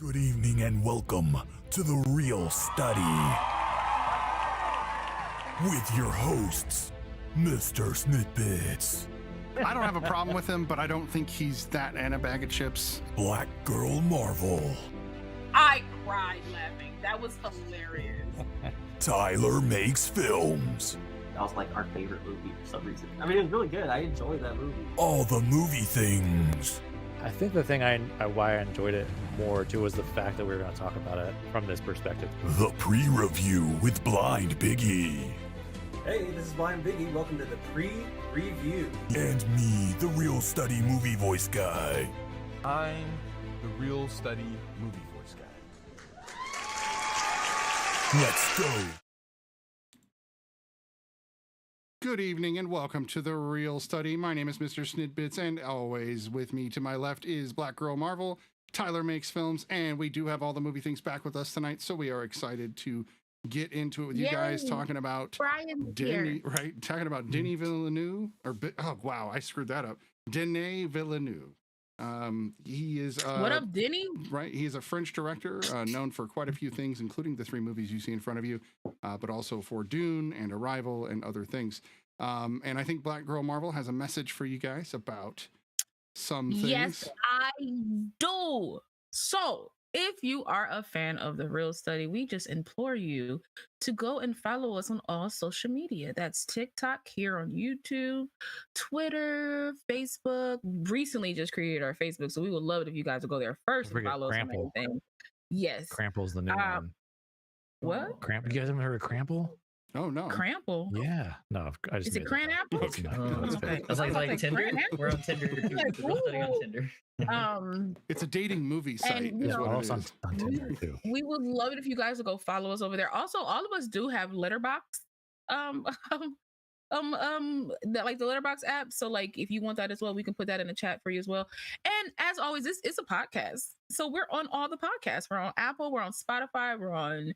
Good evening and welcome to The Real Study with your hosts, MrSniDBitS, I don't have a problem with him, but I don't think he's that and a bag of chips. BlackGirlMarvel, I cried laughing. That was hilarious. Tylermakesfilms, That was like our favorite movie for some reason. I mean, it was really good. I enjoyed that movie. Allthemoviethings, I think the thing why I enjoyed it more too was the fact that we were going to talk about it from this perspective. The Pre-Review with BlindBiggie, Hey, this is BlindBiggie. Welcome to the pre-review. and me, the Real Study movie voice guy. I'm the Real Study movie voice guy. Let's go. Good evening and welcome to The Real Study. My name is MrSniDBitS, and always with me to my left is BlackGirlMarvel, Tylermakesfilms, and we do have all the movie things back with us tonight, so we are excited to get into it with you guys, talking about Brian's Denis, right? Talking about Denis Villeneuve, oh wow, I screwed that up. Denis Villeneuve. He is What up, Denny? right. He is a French director known for quite a few things, including the three movies you see in front of you, but also for Dune and Arrival and other things. And I think BlackGirlMarvel has a message for you guys about some things. Yes, I do. So, if you are a fan of The Real Study, we just implore you to go and follow us on all social media. That's TikTok, here on YouTube, Twitter, Facebook. Recently just created our Facebook, so we would love it if you guys would go there first and follow us on everything. Yes. Crample's the new one. What? You guys haven't heard of Crample? Oh no. Crample? Yeah. No, I just Is it made Cran that up. Apple? Okay. No, it's Okay. fake. That's like Tinder. Cran Apple? We're on Tinder. We're studying on Tinder. It's a dating movie site, you is know, what it Also is. on Tinder too. we would love it if you guys would go follow us over there. Also, all of us do have Letterbox, like the Letterbox app. So, like, if you want that as well, we can put that in the chat for you as well. And as always, it's a podcast, so we're on all the podcasts. We're on Apple, we're on Spotify, we're on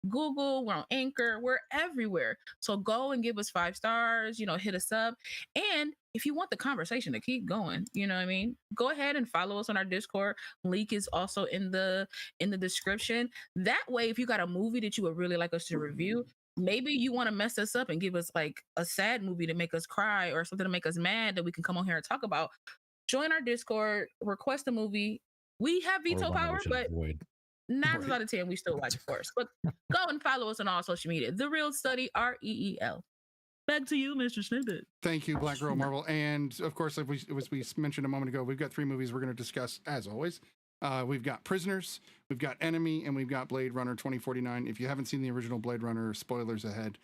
Google, we're on Anchor, we're everywhere. So go and give us 5 stars, hit us up. And if you want the conversation to keep going, you know what I mean? Go ahead and follow us on our Discord. Link is also in the description. That way, if you got a movie that you would really like us to review, maybe you want to mess us up and give us like a sad movie to make us cry or something to make us mad that we can come on here and talk about. Join our Discord, request a movie. We have veto power, but 9 out of 10, we still like it first. But go and follow us on all social media. The Real Study, REEL. Back to you, MrSniDBitS. Thank you, BlackGirlMarvel. And of course, like we mentioned a moment ago, we've got 3 movies we're going to discuss, as always. We've got Prisoners, we've got Enemy, and we've got Blade Runner 2049. If you haven't seen the original Blade Runner, spoilers ahead.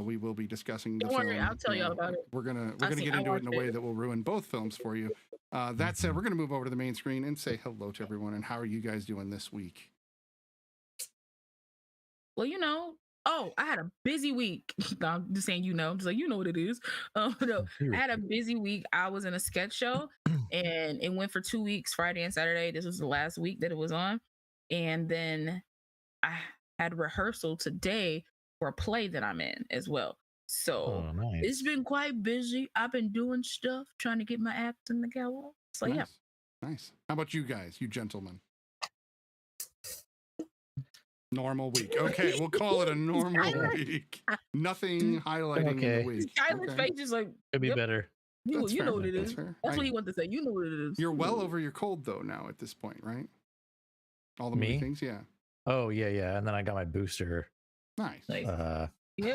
We will be discussing the Don't film. worry, I'll tell you all about it. We're gonna get into it in a way that will ruin both films for you. That said, we're gonna move over to the main screen and say hello to everyone. And how are you guys doing this week? Well, I had a busy week. No, I'm just saying, just like, what it is. No, I had a busy week. I was in a sketch show and it went for 2 weeks, Friday and Saturday. This was the last week that it was on. And then I had rehearsal today for a play that I'm in as well. So nice. It's been quite busy. I've been doing stuff, trying to get my acting together. So nice. yeah. Nice. How about you guys, you gentlemen? Normal week. Okay, we'll call it a normal week. Nothing highlighting in the week. Tyler's face is like, Could be yep. better. You That's know fair. what it That's is. fair. That's what he wanted to say. You know what it is. You're well over your cold though now at this point, right? All the movie Me? things, yeah. Oh yeah. And then I got my booster Nice. Yeah,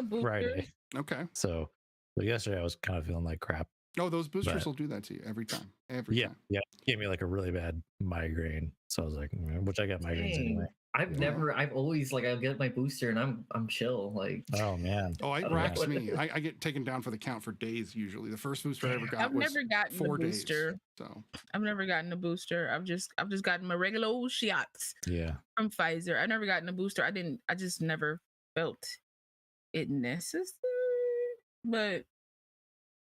booster. Friday. Okay. So yesterday I was kind of feeling like crap. Oh, those boosters But- will do that to you every time. Every time. Yeah. Gave me like a really bad migraine. So I was like, which I got migraines Dang. anyway. I've always I'll get my booster and I'm chill. Like, Oh man. Oh, it Oh, racks yeah. me. I get taken down for the count for days usually. The first booster I ever got I've was never gotten 4 the days. booster. So I've never gotten a booster. I've just gotten my regular old shots Yeah. from Pfizer. I never gotten a booster. I just never felt it necessary. But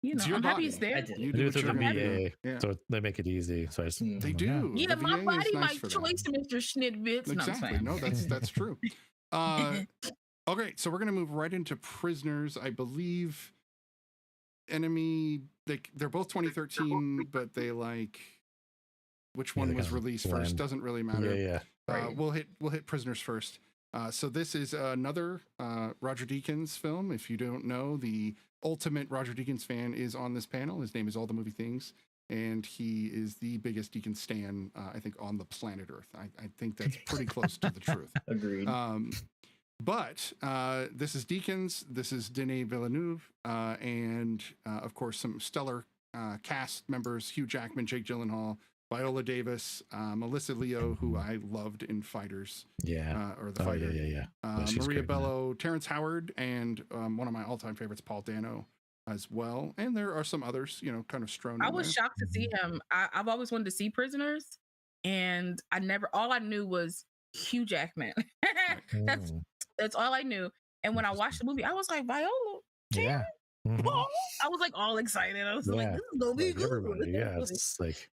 It's your I'm happy body. it's there. I did. you I do it what through the you're gonna do. VA, Yeah. so they make it easy. So I just They I'm like, do. Yeah, The my VA is body, nice my for that. choice, MrSniDBitS. Exactly. No, that's true. Okay, so we're gonna move right into Prisoners. I believe Enemy. They're both 2013, but they like which Yeah, one they was kinda released blend. first doesn't really matter. Yeah. Right. We'll hit Prisoners first. So this is another Roger Deakins film. If you don't know, the ultimate Roger Deakins fan is on this panel. His name is Allthemoviethings, and he is the biggest Deakins stan, I think, on the planet Earth. I think that's pretty close to the truth. Agreed. But this is Deakins, this is Denis Villeneuve, and of course some stellar cast members: Hugh Jackman, Jake Gyllenhaal, Viola Davis, Melissa Leo, who I loved in Fighters. Or The Fighter. Maria great, Bello, Terrence Howard, and one of my all-time favorites, Paul Dano, as well. And there are some others, kind of strewn. I was shocked to see him. I've always wanted to see Prisoners, and all I knew was Hugh Jackman. That's all I knew. And when I watched the movie, I was like, Viola. Yeah. I was like all excited. I was like, this is gonna be good. Everybody, it's like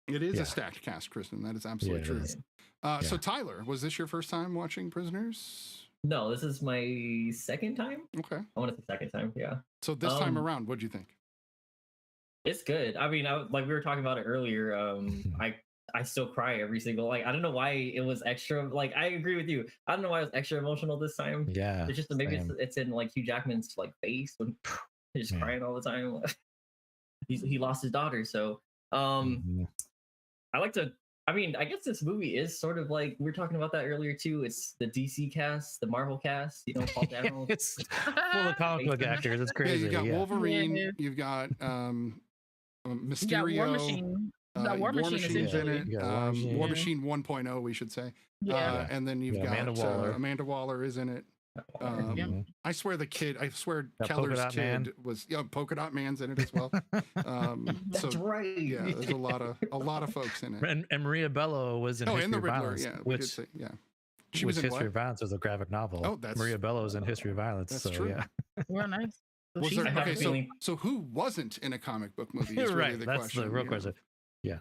it is a stacked cast, Kristen. That is absolutely true. So Tyler, was this your first time watching Prisoners? No, this is my second time. Okay. I want to say second time. Yeah. So this time around, what'd you think? It's good. I mean, like we were talking about it earlier. I still cry every single, I don't know why it was extra. Like, I agree with you. I don't know why it was extra emotional this time. Yeah. It's just maybe it's in like Hugh Jackman's like face when he's just crying all the time. he lost his daughter, so I like to. I mean, I guess this movie is sort of like we were talking about that earlier too. It's the DC cast, the Marvel cast. Paul Dano. It's full of comic book actors. It's crazy. Yeah, you got Wolverine. You've got Mysterio. You got War Machine. War Machine's in it. War Yeah. Machine 1.0, we should say. Yeah. And then you've got Amanda Waller is in it. I swear Keller's Polka Dot kid Man. was Polka Dot Man's in it as well. That's right. Yeah, there's a lot of folks in it. And Maria Bello was in History and the of Riddler. Violence, Yeah, we did which say, she was in History what? of Violence was a graphic novel. Oh, that's Maria Bello was in History of Violence. That's so true. yeah. Real nice. So Was she's there, I have okay, a so feeling- so who wasn't in a comic book movie? Is really right. the That's question. the real question. Yeah.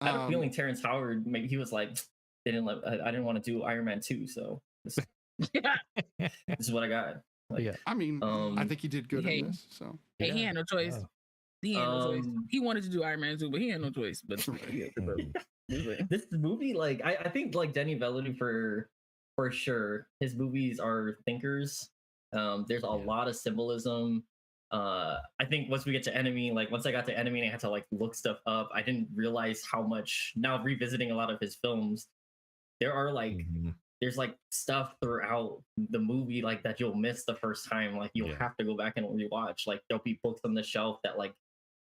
I have a feeling Terrence Howard, maybe he was like, I didn't want to do Iron Man 2, so this is what I got. Like, I mean, I think he did good in this. So hey, he had no choice. Oh. He had no choice. He wanted to do Iron Man 2, but he had no choice. But this movie, like I think like Denis Villeneuve for sure, his movies are thinkers. There's a lot of symbolism. I think once we get to Enemy, like once I got to Enemy and I had to like look stuff up, I didn't realize how much. Now revisiting a lot of his films, there are like there's like stuff throughout the movie like that you'll miss the first time. Like you'll have to go back and rewatch. Like there'll be books on the shelf that like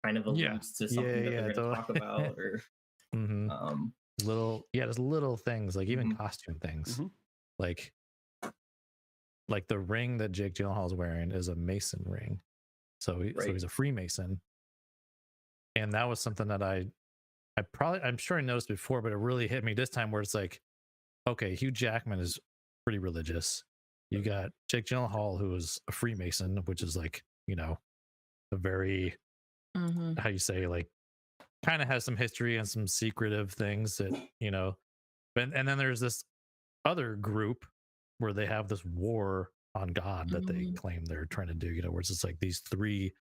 kind of alludes to something that they're going to talk about, or there's little things like even costume things, like the ring that Jake Gyllenhaal's wearing is a Mason ring, so he's a Freemason, and that was something that I'm sure I noticed before, but it really hit me this time where it's like, okay, Hugh Jackman is pretty religious. You got Jake Gyllenhaal, who is a Freemason, which is like, a very, how you say, like, kind of has some history and some secretive things that, and then there's this other group where they have this war on God that they claim they're trying to do, where it's just like these three,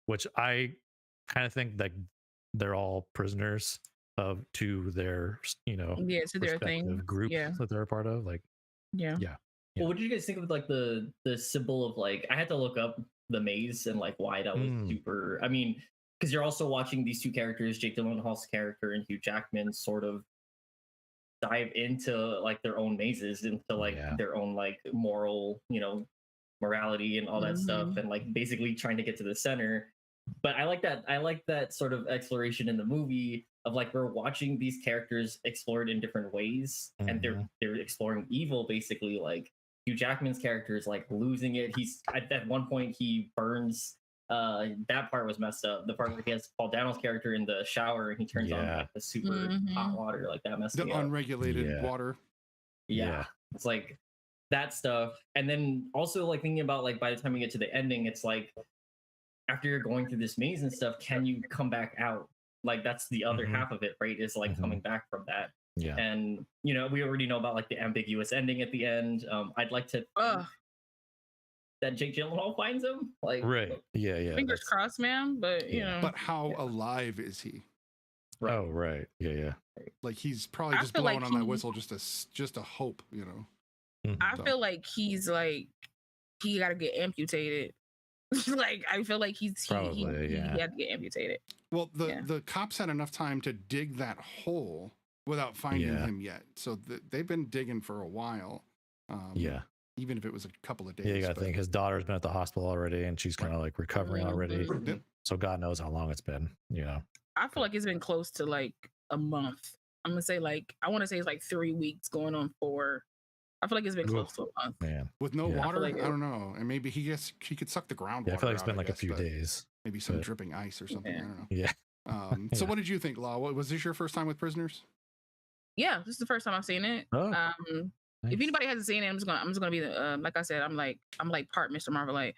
which I kind of think that they're all prisoners to their to their thing group that they're a part of, like Well, what did you guys think of like the symbol of like, I had to look up the maze and like why that was super, I mean, because you're also watching these two characters, Jake Gyllenhaal's character and Hugh Jackman, sort of dive into like their own mazes, into like their own like moral morality and all that stuff, and like basically trying to get to the center. But I like that sort of exploration in the movie of like we're watching these characters explored in different ways, and they're exploring evil basically. Like Hugh Jackman's character is like losing it. He's at one point he burns. That part was messed up. The part where he has Paul Dano's character in the shower and he turns on like the super hot water, like that messed me up. Unregulated water. Yeah, it's like that stuff. And then also like thinking about like by the time we get to the ending, it's like after you're going through this maze and stuff, can you come back out? Like that's the other half of it, right? Is like coming back from that. Yeah. And we already know about like the ambiguous ending at the end. I'd like to that Jake Gyllenhaal finds him. Like right. Yeah. Fingers crossed, man. But you know. But how alive is he? Right. Oh, right. Yeah. Like he's probably I just feel blowing like on that he- whistle just a hope, you know. I So- feel like he's like he got to get amputated. Like I feel like he Probably, yeah. had to get amputated. Well, the cops had enough time to dig that hole without finding Yeah. him yet. So they've been digging for a while. Yeah. Even if it was a couple of days. Yeah, you gotta but- think his daughter's been at the hospital already and she's kind of like recovering already. Mhm. So God knows how long it's been, you know. I feel like it's been close to like a month. I'm gonna say like I want to say it's like 3 weeks going on 4. I feel like it's been close to a month. Man. With no Yeah. water, I feel like I don't know. And maybe he could suck the groundwater. Yeah, I feel like it's out, been like a guess, few but days. Maybe some but- dripping ice or something. I don't know. Yeah. So Yeah. what did you think, Law? Was this your first time with Prisoners? Yeah, this is the first time I've seen it. Oh, If nice. anybody hasn't seen it, I'm just gonna be the like I said, I'm like part Mr. Marvel.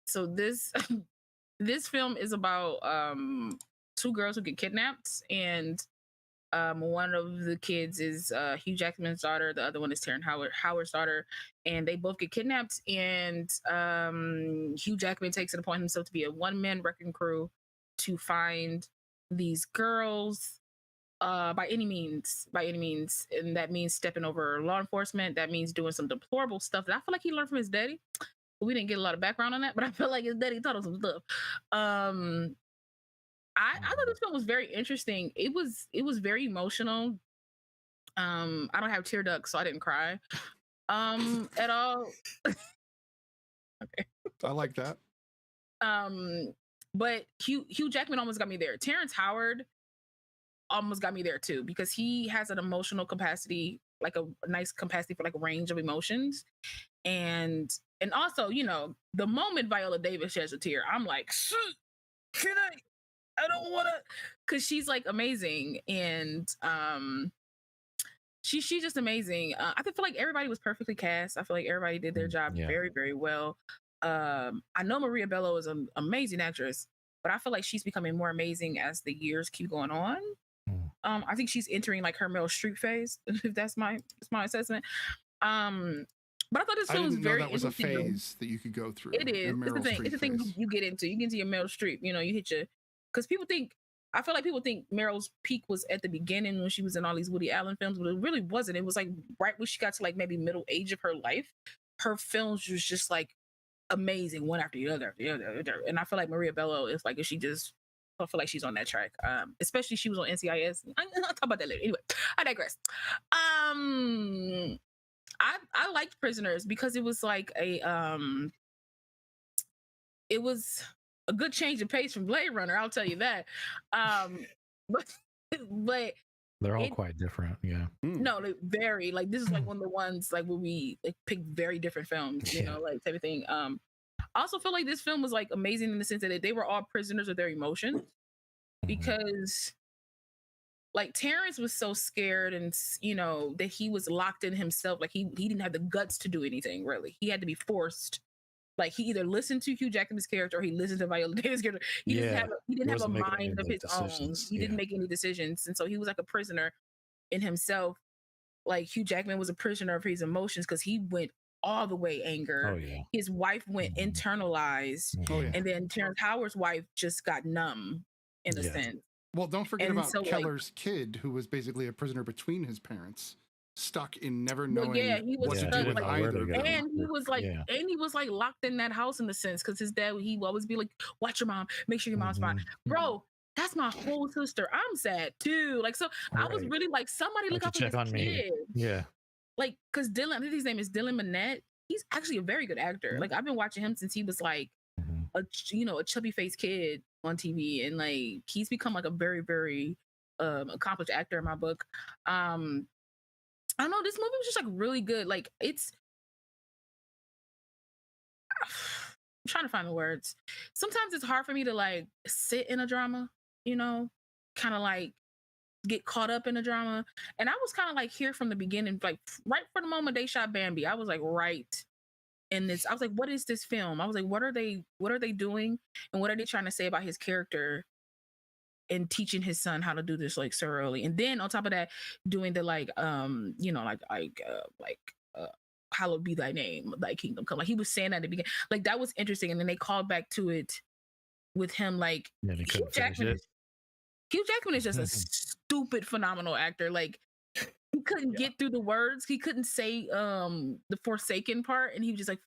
So this this film is about 2 girls who get kidnapped, and one of the kids is Hugh Jackman's daughter, the other one is Terrence Howard's daughter, and they both get kidnapped. And Hugh Jackman takes it upon himself to be a one-man wrecking crew to find these girls by any means, and that means stepping over law enforcement. That means doing some deplorable stuff that I feel like he learned from his daddy. We didn't get a lot of background on that, but I feel like his daddy taught him some stuff. I thought this film was very interesting. It was very emotional. I don't have tear ducts, so I didn't cry at all. Okay. I like that. But Hugh Jackman almost got me there. Terrence Howard almost got me there too, because he has an emotional capacity, like a nice capacity for like a range of emotions. And also, you know, the moment Viola Davis sheds a tear, I'm like, can I don't want to, because she's like amazing. And she's just amazing. I feel like everybody was perfectly cast. I feel like everybody did their job very, very well. I know Maria Bello is an amazing actress, but I feel like she's becoming more amazing as the years keep going on. I think she's entering like her Meryl Streep phase, if that's my assessment. But I thought this film was very that was a interesting. phase that you could go through. It is. a It's the Meryl thing. Streep It's the thing phase. you get into. You get into your Meryl Streep. You know, you hit your, because people think. I feel like people think Meryl's peak was at the beginning when she was in all these Woody Allen films, but it really wasn't. It was like right when she got to like maybe middle age of her life, her films was just like amazing, one after the other, And I feel like Maria Bello is like, I feel like she's on that track. Especially she was on NCIS. I'll talk about that later. Anyway, I digress. I liked Prisoners because it was like it was a good change of pace from Blade Runner, I'll tell you that. But they're all quite different. Yeah. no, they vary. Like this is like one of the ones like where we like pick very different films, you know, like everything. I also feel like this film was like amazing in the sense that they were all prisoners of their emotions, because like Terrence was so scared and you know that he was locked in himself. Like he didn't have the guts to do anything really. He had to be forced. Like he either listened to Hugh Jackman's character or he listened to Viola Davis' character. He didn't have a mind of his own. He didn't make any decisions. And so he was like a prisoner in himself. Like Hugh Jackman was a prisoner of his emotions because he went all the way anger. Oh, yeah. His wife went internalized. Oh, yeah. And then Terrence Howard's wife just got numb in a sense. Well, don't forget And about so, like- Keller's kid, who was basically a prisoner between his parents, stuck in never knowing He was what to stuck, do with like, either. of them. and he was like locked in that house in the sense because his dad, he would always be like, watch your mom, make sure your mom's fine. Bro, that's my whole sister. I'm sad too. Like, so I was really like, somebody look Like out to for check this on me. kid. Yeah. Like, because Dylan, I think his name is Dylan Minnette. He's actually a very good actor. Like, I've been watching him since he was like a chubby faced kid on TV, and like he's become like a very, very accomplished actor in my book. I don't know, this movie was just like really good. Like I'm trying to find the words. Sometimes it's hard for me to like sit in a drama, you know, kind of like get caught up in the drama. And I was kind of like here from the beginning, like right from the moment they shot Bambi, I was like right in this. I was like, what is this film? I was like, what are they doing? And what are they trying to say about his character? And teaching his son how to do this like so early, and then on top of that, doing the like hallowed be thy name, thy kingdom come. Like he was saying that at the beginning, like that was interesting, and then they called back to it with him like Yeah, they Hugh couldn't finish Jackman. it. Hugh Jackman is just a stupid, phenomenal actor. Like he couldn't get through the words. He couldn't say the Forsaken part, and he was just like.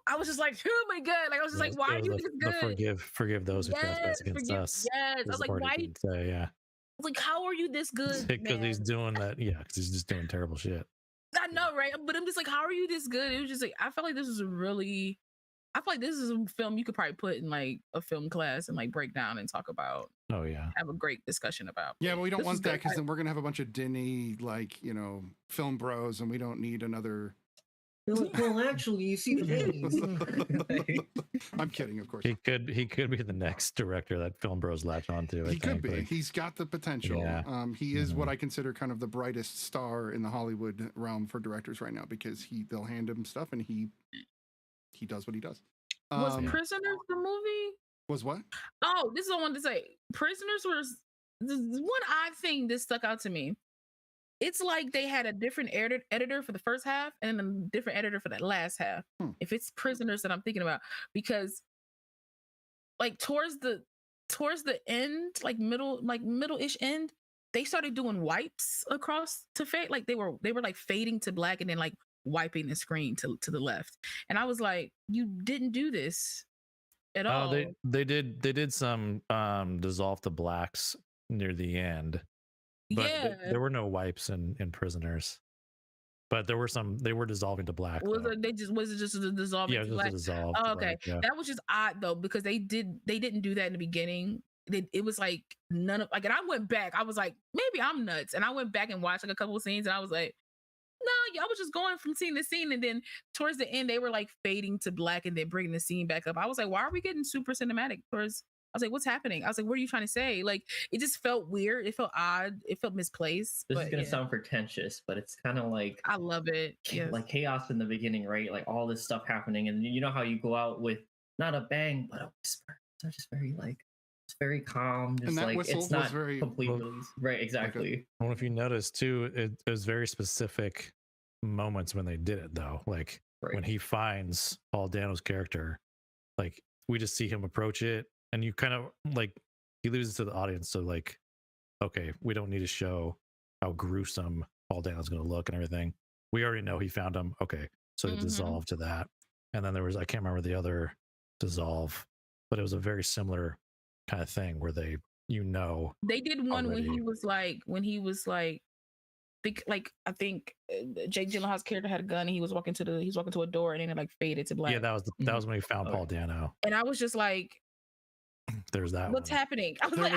I was just like, oh my god! Like I was just like, why are you this good? Forgive those who trespass against us. Yes, I was like, why? Yeah. I was like, how are you this good? Because he's doing that. Yeah, because he's just doing terrible shit. I know, right? But I'm just like, how are you this good? It was just like, I felt like this is a really, I feel like this is a film you could probably put in like a film class and like break down and talk about. Oh yeah, have a great discussion about. Yeah, but we don't want that because then we're gonna have a bunch of Denny like film bros, and we don't need another. Well, actually, you see the names. I'm kidding, of course. He could be the next director that film bros latch onto. He could be. He's got the potential. Yeah. He is what I consider kind of the brightest star in the Hollywood realm for directors right now because they'll hand him stuff and he does what he does. Was Prisoners the movie? Was what? Oh, this is what I wanted to say. Prisoners was one odd thing that stuck out to me. It's like they had a different editor for the first half and then a different editor for that last half. If it's Prisoners that I'm thinking about, because like towards the end, like middle-ish end, they started doing wipes across to fade. Like they were like fading to black and then like wiping the screen to the left. And I was like, you didn't do this at all. They did some dissolve to blacks near the end. But there were no wipes in Prisoners, but there were some. They were dissolving to black. Was it just a dissolving? Yeah, to black? dissolved. Oh, okay, that was just odd though because they didn't do that in the beginning. It was like none of like, and I went back. I was like, maybe I'm nuts, and I went back and watched like a couple of scenes, and I was like, no, I was just going from scene to scene, and then towards the end they were like fading to black and then bringing the scene back up. I was like, why are we getting super cinematic towards? I was like, what's happening? I was like, what are you trying to say? Like, it just felt weird. It felt odd. It felt misplaced. This is going to sound pretentious, but it's kind of like... I love it. Yes. Like chaos in the beginning, right? Like all this stuff happening. And you know how you go out with not a bang, but a whisper. So just very like, it's very calm. Just and that like, whistle it's not was very... completely... Right, exactly. Well, if you notice too, it was very specific moments when they did it though. Like when he finds Paul Dano's character, like we just see him approach it. And you kind of like, he loses to the audience. So like, okay, we don't need to show how gruesome Paul Dano's going to look and everything. We already know he found him. Okay. So it dissolved to that. And then there was, I can't remember the other dissolve, but it was a very similar kind of thing where they, they did one already. when he was like, I think Jake Gyllenhaal's character had a gun and he was walking to a door and then it like faded to black. Yeah, that was when he found Paul Dano. And I was just like, there's that. What's happening? I was like,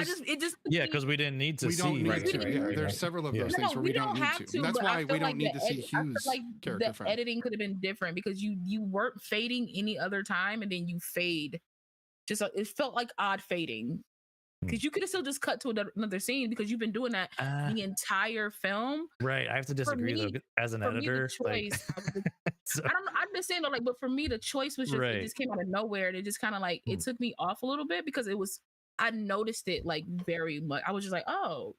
because we didn't need to see. We don't need to. Yeah, there's several of those things where we don't need to. That's why we don't need to see Hugh's character. The editing could have been different because you weren't fading any other time, and then you fade. Just it felt like odd fading because you could have still just cut to another scene because you've been doing that the entire film. Right. I have to disagree though. As an editor, I'm just saying though, like, but for me, the choice was just it just came out of nowhere, and it just kind of like it took me off a little bit because I noticed it like very much. I was just like, oh,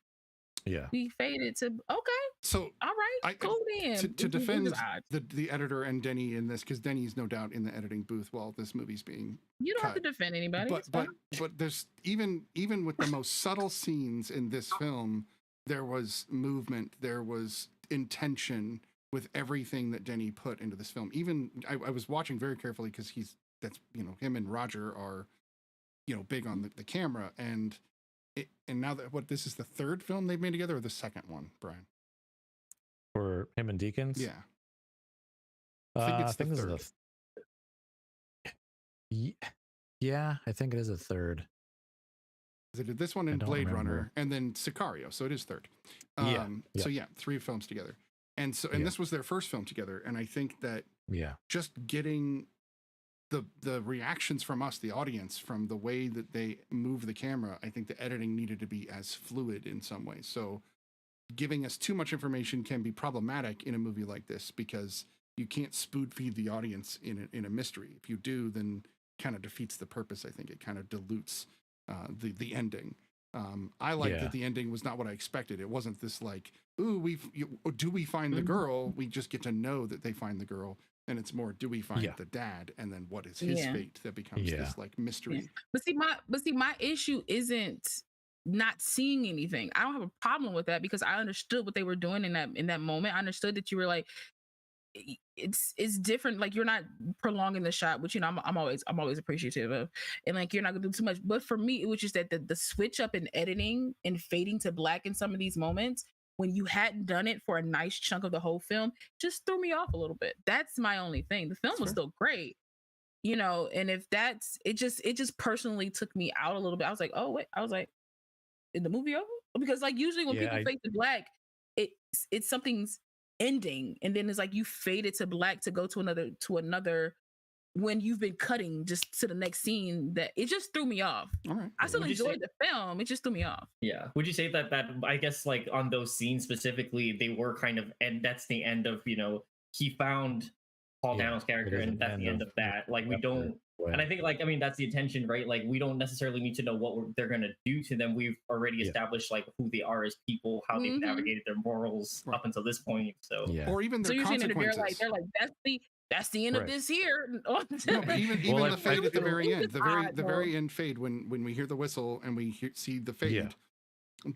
yeah, we faded to So all right, cool then. To defend the editor and Denny in this, because Denny's no doubt in the editing booth while this movie's being you don't have to defend anybody, but there's even with the most subtle scenes in this film, there was movement, there was intention with everything that Denny put into this film. Even I was watching very carefully because him and Roger are big on the camera, and now that this is the third film they've made together, or the second one, Brian? For him and Deakins? Yeah. I think this is yeah, I think it is a third. They did this one in Blade Runner and then Sicario, so it is third. So yeah, 3 films together. And so this was their first film together, and I think that just getting the reactions from us, the audience, from the way that they move the camera, I think the editing needed to be as fluid in some ways. So giving us too much information can be problematic in a movie like this because you can't spoon feed the audience in a mystery. If you do, then kind of defeats the purpose. I think it kind of dilutes the ending. I like that the ending was not what I expected. It wasn't this like, ooh, do we find the girl? We just get to know that they find the girl. and it's more, do we find the dad, and then what is his fate that becomes this like mystery. But see, my issue isn't not seeing anything. I don't have a problem with that because I understood what they were doing in that moment. I understood that you were like, it's different. Like, you're not prolonging the shot, which, you know, I'm always appreciative of, and like, you're not gonna do too much. But for me, it was just that the switch up in editing and fading to black in some of these moments when you hadn't done it for a nice chunk of the whole film just threw me off a little bit. That's my only thing. The film was still great, you know, and if that's it just personally took me out a little bit. I was like, oh wait, I was like, is the movie over? Because like usually when people fade to black, it's something's ending, and then it's like you faded to black to go to another when you've been cutting just to the next scene. That it just threw me off. All right. I still enjoyed the film, it just threw me off. Yeah. Would you say that I guess like on those scenes specifically, they were kind of, and that's the end of, you know, he found Paul Dano's character, and that's the end of that. Like, we don't. And I think, like, I mean, that's the intention, right? Like, we don't necessarily need to know what they're going to do to them. We've already established, like, who they are as people, how they've navigated their morals up until this point. So, or even their consequences. They're like, that's the end of this here. No, but even the fade at the very end, the very end fade, when we hear the whistle and we see the fade,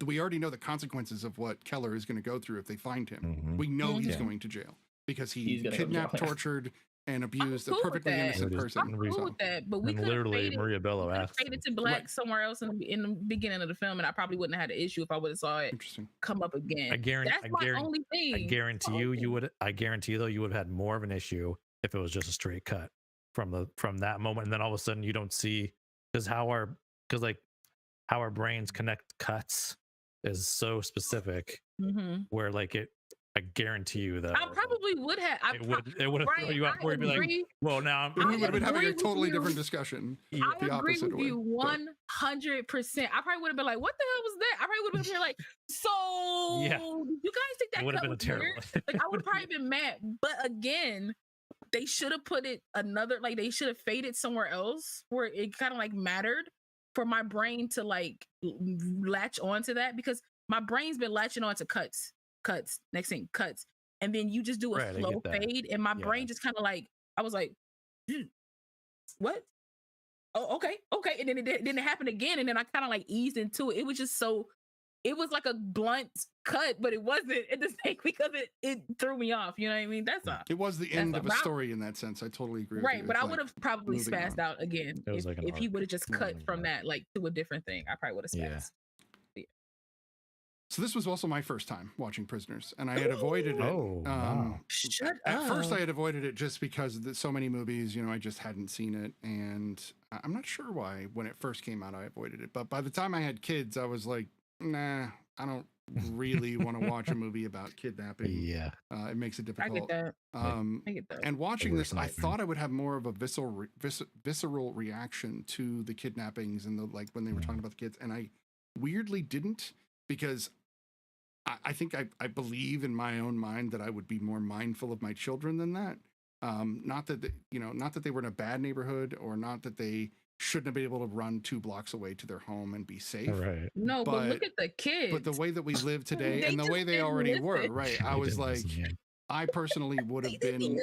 we already know the consequences of what Keller is going to go through if they find him. We know he's going to jail because he kidnapped, tortured, and abused a perfectly innocent person. I'm cool with that, but we could literally Maria Bello asked faded to black somewhere else in the beginning of the film, and I probably wouldn't have had an issue if I would have saw it come up again. That's my only thing. I guarantee you would. I guarantee though you would have had more of an issue if it was just a straight cut from that moment, and then all of a sudden you don't see how our brains connect cuts is so specific, where like it. I guarantee you that I probably would have. It would have thrown you off where you'd be like, well, now we would have been having a totally different discussion. I agree with you 100%. I probably would have been like, what the hell was that? I probably would have been here like, so you guys think that would have been terrible? Like, I would have probably been mad. But again, they should have put it they should have faded somewhere else where it kind of like mattered for my brain to like latch onto that, because my brain's been latching on to cuts, next thing, cuts, and then you just do a slow fade, and my brain just kind of like, I was like, what? Oh, okay, and then it didn't happen again, and then I kind of like eased into it. It was just so, it was like a blunt cut, but it wasn't at the same, because it threw me off. You know what I mean? That's all. It was the end of a story in that sense. I totally agree. Right, but I would have probably spazzed out again if he would have just cut from that like to a different thing. I probably would have spazzed. So this was also my first time watching Prisoners, and I had avoided it. Oh, wow. Shut At up. first, I had avoided it just because so many movies, you know, I just hadn't seen it, and I'm not sure why. When it first came out, I avoided it. But by the time I had kids, I was like, nah, I don't really want to watch a movie about kidnapping. Yeah, it makes it difficult. I get that. I get that. And watching this, I thought I would have more of a visceral reaction to the kidnappings and the when they were talking about the kids, and I weirdly didn't, because I think I believe in my own mind that I would be more mindful of my children than that. Not that they were in a bad neighborhood, or not that they shouldn't have been able to run 2 blocks away to their home and be safe. Right. No, but look at the kids. But the way that we live today and the way they already were, right? I was like, I personally would have been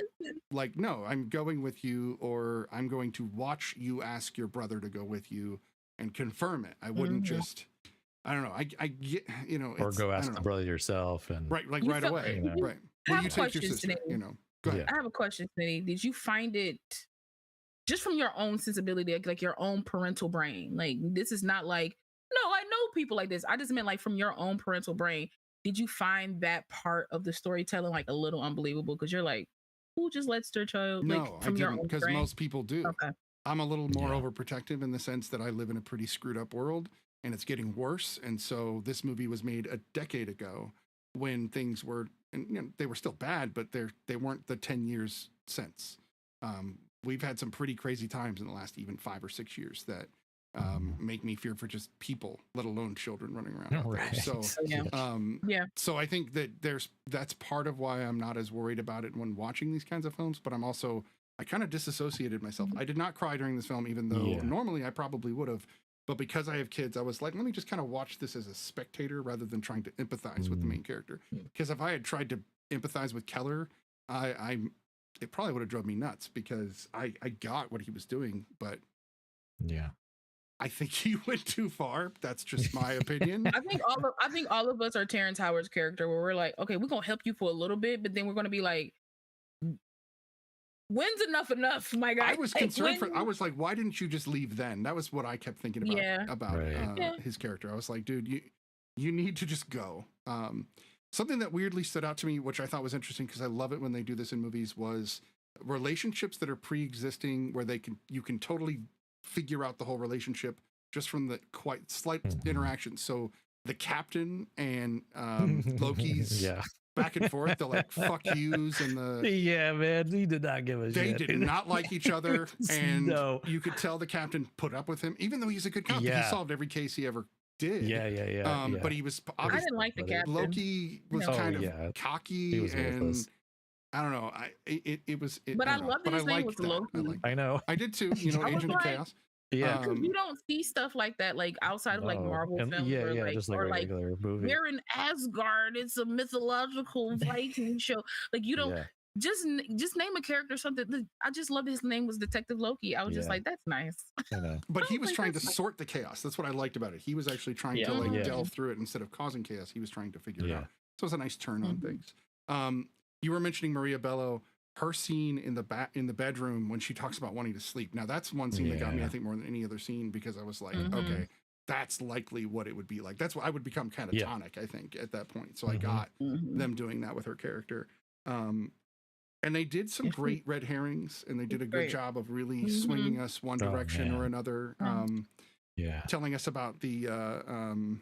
like, no, I'm going with you, or I'm going to watch you ask your brother to go with you and confirm it. I wouldn't just, I don't know. I get, you know, or go ask the brother yourself, and right away. You know. Right. Well, you take your sister, you know. Go ahead. I have a question, Smitty. Did you find it just from your own sensibility, like your own parental brain? Like, this is not like, no, I know people like this. I just meant like from your own parental brain. Did you find that part of the storytelling like a little unbelievable? Because you're like, who just lets their child? No, like, from I your didn't, own because brain? most people do. Okay. I'm a little more overprotective in the sense that I live in a pretty screwed up world, and it's getting worse. And so this movie was made a decade ago when things were, and you know, they were still bad, but they weren't the 10 years since. We've had some pretty crazy times in the last even 5 or 6 years that make me fear for just people, let alone children running around out there. So, so I think that that's part of why I'm not as worried about it when watching these kinds of films, but I kind of disassociated myself. I did not cry during this film, even though normally I probably would have. But because I have kids, I was like, let me just kind of watch this as a spectator rather than trying to empathize with the main character. Because if I had tried to empathize with Keller, I it probably would have drove me nuts because I got what he was doing, but yeah. I think he went too far. That's just my opinion. I think all of us are Terrence Howard's character, where we're like, okay, we're gonna help you for a little bit, but then we're gonna be like, when's enough, my guy? I was concerned I was like, why didn't you just leave then? That was what I kept thinking about his character. I was like, dude, you need to just go. Something that weirdly stood out to me, which I thought was interesting because I love it when they do this in movies, was relationships that are pre-existing where you can totally figure out the whole relationship just from the quite slight interactions. So the captain and Loki's back and forth, they're like fuck yous, and yeah, man, he did not give a shit. They did not like each other, and you could tell the captain put up with him, even though he's a good cop. He solved every case he ever did. Yeah. But he was I didn't like the captain. Loki was kind of cocky, and I don't know. It was. But I love that his name was Loki. I know. I did too. You know, Agent of Chaos. Yeah, you don't see stuff like that like outside of like Marvel films, just like or like movie. We're in Asgard. It's a mythological Viking show. Like you don't just name a character something. I just love his name was Detective Loki. I was just like, that's nice. But he was trying to sort the chaos. That's what I liked about it. He was actually trying to like delve through it instead of causing chaos. He was trying to figure it out. So it was a nice turn on things. You were mentioning Maria Bello. Her scene in the bedroom when she talks about wanting to sleep. Now that's one scene that got me, I think, more than any other scene, because I was like, okay, that's likely what it would be like. That's what I would become catatonic, I think, at that point. So I got them doing that with her character. And they did some great red herrings, and they did a good job of really swinging us one direction or another. Telling us about no,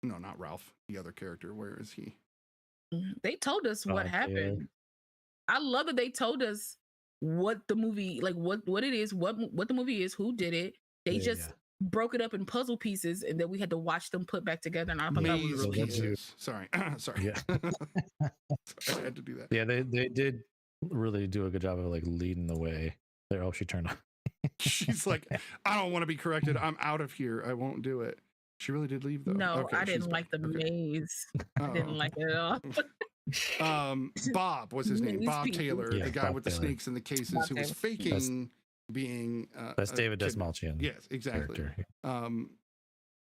not Ralph, the other character. Where is he? They told us what happened. I love that they told us what the movie, like what it is, what the movie is, who did it. They just broke it up in puzzle pieces, and then we had to watch them put back together. And I thought that was really good. Sorry. Yeah. I had to do that. Yeah, they did really do a good job of like leading the way. There, she turned on. She's like, I don't want to be corrected. I'm out of here. I won't do it. She really did leave though. No, I didn't like the maze. I didn't like it at all. Bob was his name. Bob Taylor, the guy with the snakes in the cases, who was faking being that's David Desmalchian. Yes, exactly. I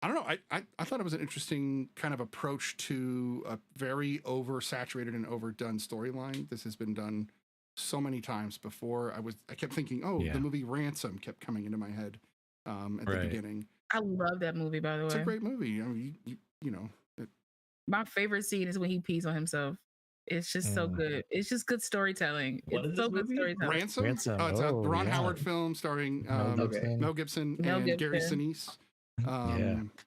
don't know. I thought it was an interesting kind of approach to a very oversaturated and overdone storyline. This has been done so many times before. I kept thinking, the movie Ransom kept coming into my head at the beginning. I love that movie, by the way. It's a great movie. I mean, you know. My favorite scene is when he pees on himself. It's just so good. It's just good storytelling. It's so good storytelling. Ransom? It's a Ron Howard film starring Mel Gibson and Gary Sinise.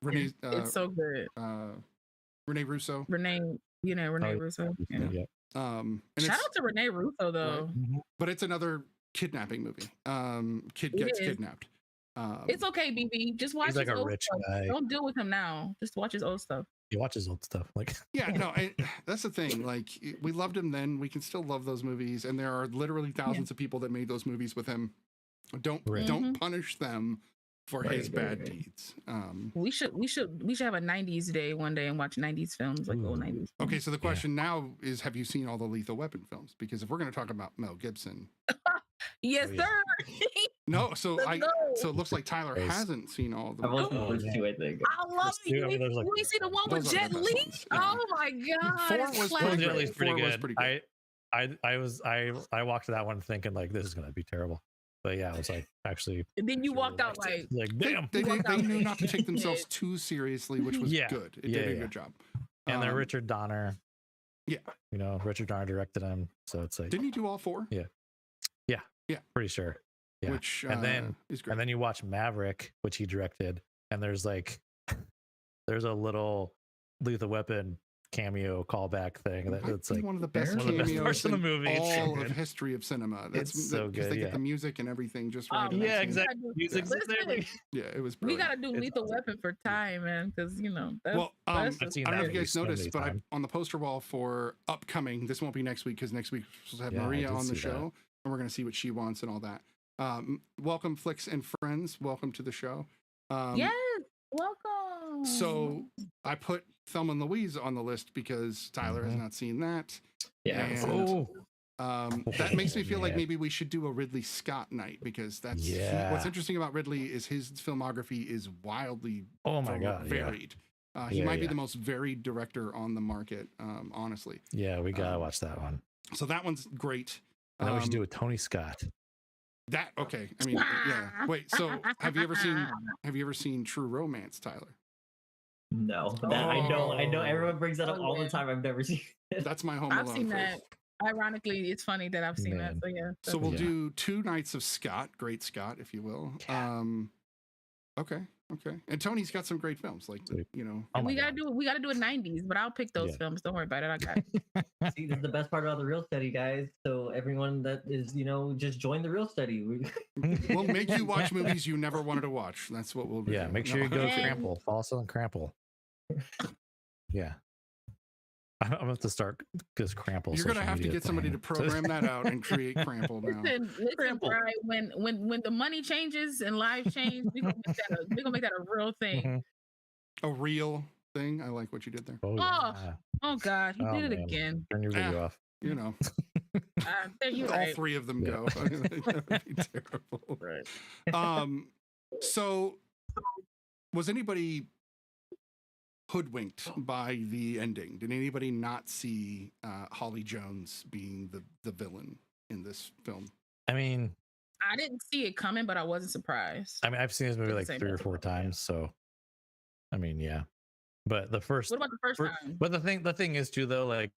Renee, it's so good. Renee Russo. Renee Russo. Yeah. Shout out to Renee Russo though. Right. But it's another kidnapping movie. Kid gets kidnapped. It's okay, BB. Just watch his old stuff. Don't deal with him now. Just watch his old stuff. He watches old stuff. Like that's the thing. Like we loved him then. We can still love those movies, and there are literally thousands of people that made those movies with him. Don't punish them for his bad deeds. We should have a 90s day one day and watch 90s films, like old 90s films. Okay, so the question now is, have you seen all the Lethal Weapon films? Because if we're going to talk about Mel Gibson, yes, sir. No, so it looks like Tyler hasn't seen all of them. I watched the first two, I think. I love it. You see the one with Jet Li? Oh my god! 4 was pretty good. I walked that one thinking like this is gonna be terrible, but yeah, it was like actually. And then you walked out like damn. They knew not to take themselves too seriously, which was good. It did a good job. And then Richard Donner. Yeah, Richard Donner directed him, so it's like. Didn't he do all 4? Yeah, pretty sure. Yeah. Which and then is great. And then you watch Maverick, which he directed, and there's a little Lethal Weapon cameo callback thing that's like one of the best cameos in the movie. All of history of cinema. That's so good. They get the music and everything just right. Yeah, exactly. Music's there. Yeah, it was We brilliant. gotta do Lethal Weapon for time, man, because I don't know if you guys noticed, but on the poster wall for upcoming, this won't be next week because next week we're supposed to have Maria on the show, and we're gonna see what she wants and all that. Welcome, Flicks and friends. Welcome to the show. Yes, welcome. So I put Thelma and Louise on the list because Tyler has not seen that. Yeah. And That makes me feel like maybe we should do a Ridley Scott night, because that's what's interesting about Ridley is his filmography is wildly varied. He might be the most varied director on the market, honestly. Yeah, we gotta watch that one. So that one's great. And then we should do a Tony Scott. That okay. I mean, yeah. Wait. So have you ever seen True Romance, Tyler? No, I know. Everyone brings that up all the time. I've never seen it. That's my Home Alone. I've seen that. Ironically, it's funny that I've seen that. So yeah. So we'll do 2 nights of Scott, great Scott, if you will. Okay. And Tony's got some great films, like we gotta do a 90s, but I'll pick those films. Don't worry about it. I got it. See, this is the best part about the Real Study, guys. So everyone that is, just join the Real Study. We'll make you watch movies you never wanted to watch. That's what we'll do. Yeah, make sure you go to Crample. Follow us on Crample. Yeah. I'm going to have to start because Crample. You're going to have to get somebody to program that out and create Crample now. Listen, right? When the money changes and lives change, we're gonna make that a real thing. A real thing. I like what you did there. Oh God, he did it again. Turn your video off. All 3 of them go. That would be terrible. Right. So was anybody hoodwinked by the ending? Did anybody not see Holly Jones being the villain in this film? I mean, I didn't see it coming, but I wasn't surprised. I mean, I've seen this movie like 3 or 4 times, so I mean, yeah. But the first, what about the first time? But the thing is too, though, like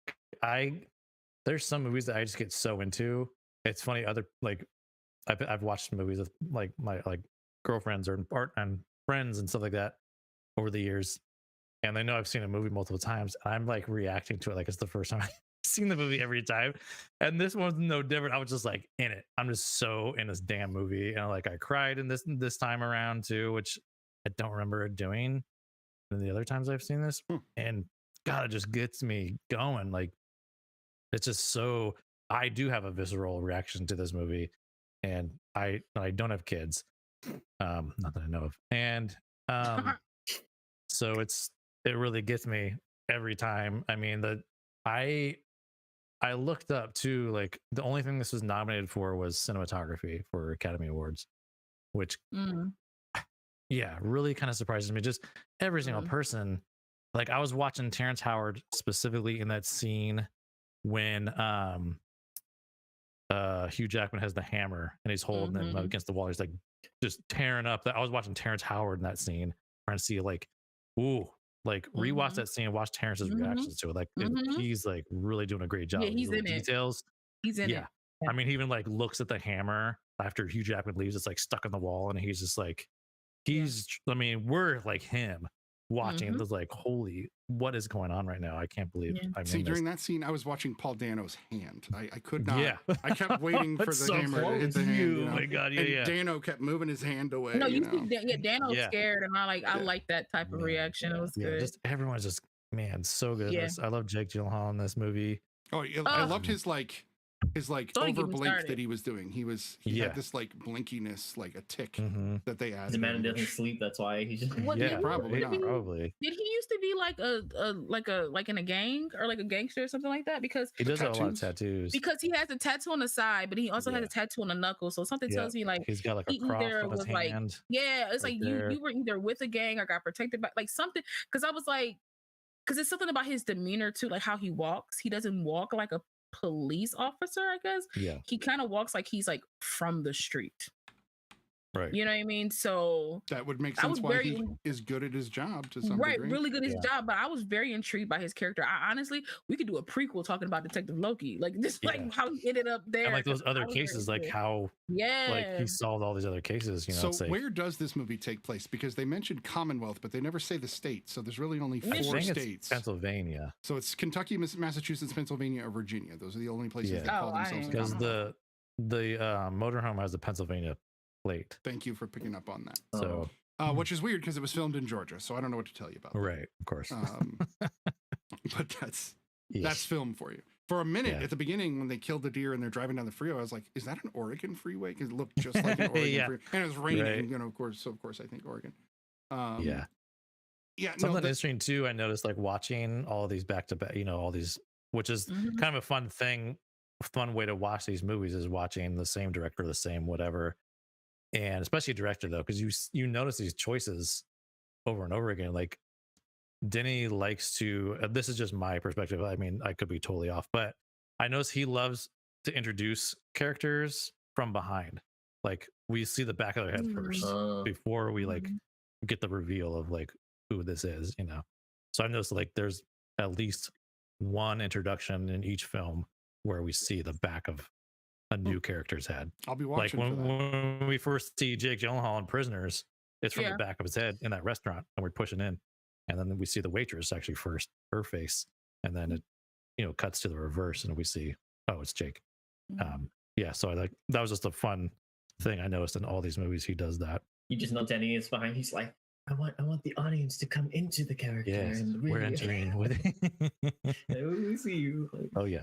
there's some movies that I just get so into. It's funny, I've watched movies with like my girlfriends and friends and stuff like that over the years. And they know I've seen a movie multiple times. I'm like reacting to it like it's the first time I've seen the movie every time. And this one's no different. I was just like in it. I'm just so in this damn movie. And I cried in this time around too, which I don't remember it doing in the other times I've seen this. And God, it just gets me going. Like it's just so, I do have a visceral reaction to this movie. And I don't have kids. Not that I know of. And so it really gets me every time. I mean, I looked up too, like the only thing this was nominated for was cinematography for Academy Awards, which really kind of surprises me. Just every single person. Like I was watching Terrence Howard specifically in that scene when Hugh Jackman has the hammer and he's holding him against the wall. He's like just tearing up. I was watching Terrence Howard in that scene, trying to see rewatch that scene and watch Terrence's reactions to it. Like he's like really doing a great job. Yeah, he's in details. He's in it. I mean, he even like looks at the hammer after Hugh Jackman leaves. It's like stuck in the wall, and he's just like, I mean, we're like him watching. It's like, holy, what is going on right now? I can't believe. See, during that scene, I was watching Paul Dano's hand. I could not. Yeah. I kept waiting for the hammer to hit the hand. Oh my God, and Dano kept moving his hand away. No, you see, Dano's scared, and I like that type of reaction. It was good. Just everyone's just so good. Yeah. I love Jake Gyllenhaal in this movie. Oh, I loved his over blink that he was doing. He had this like blinkiness, like a tick that they added. The man doesn't sleep. That's why he's just probably. Did he used to be like in a gang or like a gangster or something like that? Because he does have a lot of tattoos. Because he has a tattoo on the side, but he also has a tattoo on the knuckle. So something tells me like he's got like a cross on his hand. It's like you were either with a gang or got protected by like something. Because I was like, because it's something about his demeanor too, like how he walks. He doesn't walk like a police officer, I guess. He kind of walks like he's like from the street. Right. You know what I mean? So that would make sense why he is good at his job to some degree. Really good at his job. But I was very intrigued by his character. I honestly, we could do a prequel talking about Detective Loki, like just like how he ended up there, and like those other cases, like how like he solved all these other cases. You know, so where does this movie take place? Because they mentioned Commonwealth, but they never say the state. So there's really only 4 states. Pennsylvania. So it's Kentucky, Massachusetts, Pennsylvania, or Virginia. Those are the only places that call themselves. Because the motorhome has the Pennsylvania plate. Thank you for picking up on that. So, which is weird because it was filmed in Georgia, so I don't know what to tell you about that. Right, of course. But that's film for you. For a minute at the beginning when they killed the deer and they're driving down the freeway, I was like, "Is that an Oregon freeway?" Because it looked just like an Oregon freeway, and it was raining. You know, of course, I think Oregon. Yeah. Something interesting too. I noticed like watching all these back to back. You know, all these, which is kind of a fun thing fun way to watch these movies is watching the same director, the same whatever, and especially director though, because you notice these choices over and over again. Like Denny likes to. This is just my perspective. I mean, I could be totally off, but I notice he loves to introduce characters from behind. Like we see the back of their head first before we like get the reveal of like who this is, you know. So I noticed like there's at least one introduction in each film where we see the back of a new character's head. I'll be Like watching. when we first see Jake Gyllenhaal in Prisoners, it's from the back of his head in that restaurant, and we're pushing in, and then we see the waitress actually first, her face, and then it, you know, cuts to the reverse, and we see, oh, it's Jake. Yeah, so I like that was just a fun thing I noticed in all these movies. He does that. You just know Denny is behind. He's like, I want the audience to come into the character. Yes, and we're entering with we see you. Oh yeah.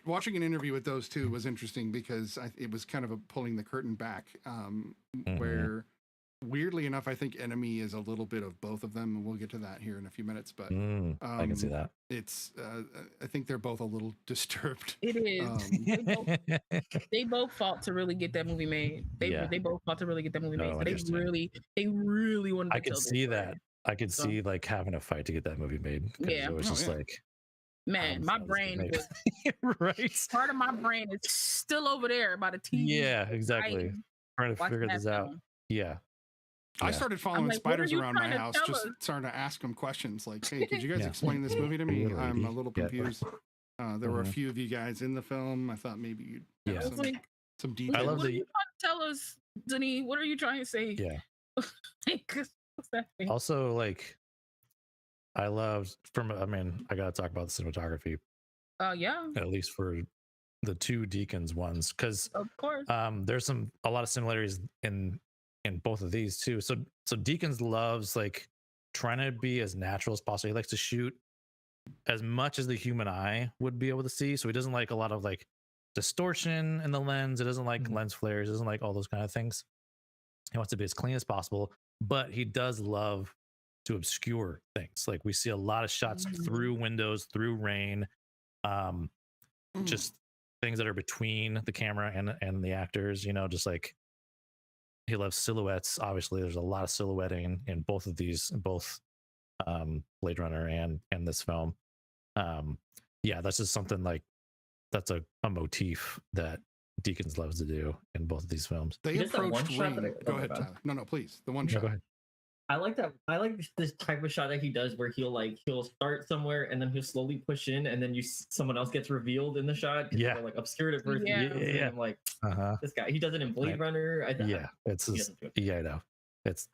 Watching an interview with those two was interesting because it was kind of a pulling the curtain back, where weirdly enough, I think Enemy is a little bit of both of them, and we'll get to that here in a few minutes. But I can see that. It's I think they're both a little disturbed. It is. They both fought to really get that movie made. They both fought to really get that movie made. So they really wanted to I could see that. I could see like having a fight to get that movie made. Yeah. It was just like, man, my brain was right. Part of my brain is still over there by the TV. Yeah, exactly. Trying to figure this out. Yeah. I started following spiders around my house, just starting to ask them questions like, hey, could you guys explain this movie to me? I'm a little confused. There were a few of you guys in the film. I thought maybe you'd have some details. I love what are you trying to tell us, Denis? What are you trying to say? Yeah. What's that thing? Also, like, I loved I mean, I gotta talk about the cinematography. Yeah. At least for the two Deacons ones, because of course, there's a lot of similarities in both of these too. So Deacons loves like trying to be as natural as possible. He likes to shoot as much as the human eye would be able to see. So he doesn't like a lot of like distortion in the lens. It doesn't like lens flares. It doesn't like all those kind of things. He wants to be as clean as possible, but he does love to obscure things. Like we see a lot of shots through windows, through rain, just things that are between the camera and the actors, you know, just like he loves silhouettes. Obviously, there's a lot of silhouetting in both of these, both Blade Runner and this film. Yeah, that's just something like that's a motif that Deakins loves to do in both of these films. They approached rain. Go ahead, Tyler. No, please. The one shot. Go ahead. I like that. I like this type of shot that he does where he'll start somewhere and then he'll slowly push in and then someone else gets revealed in the shot. Yeah. Like obscured at first. Yeah. I'm like, this guy, he does it in Blade Runner. I know. It's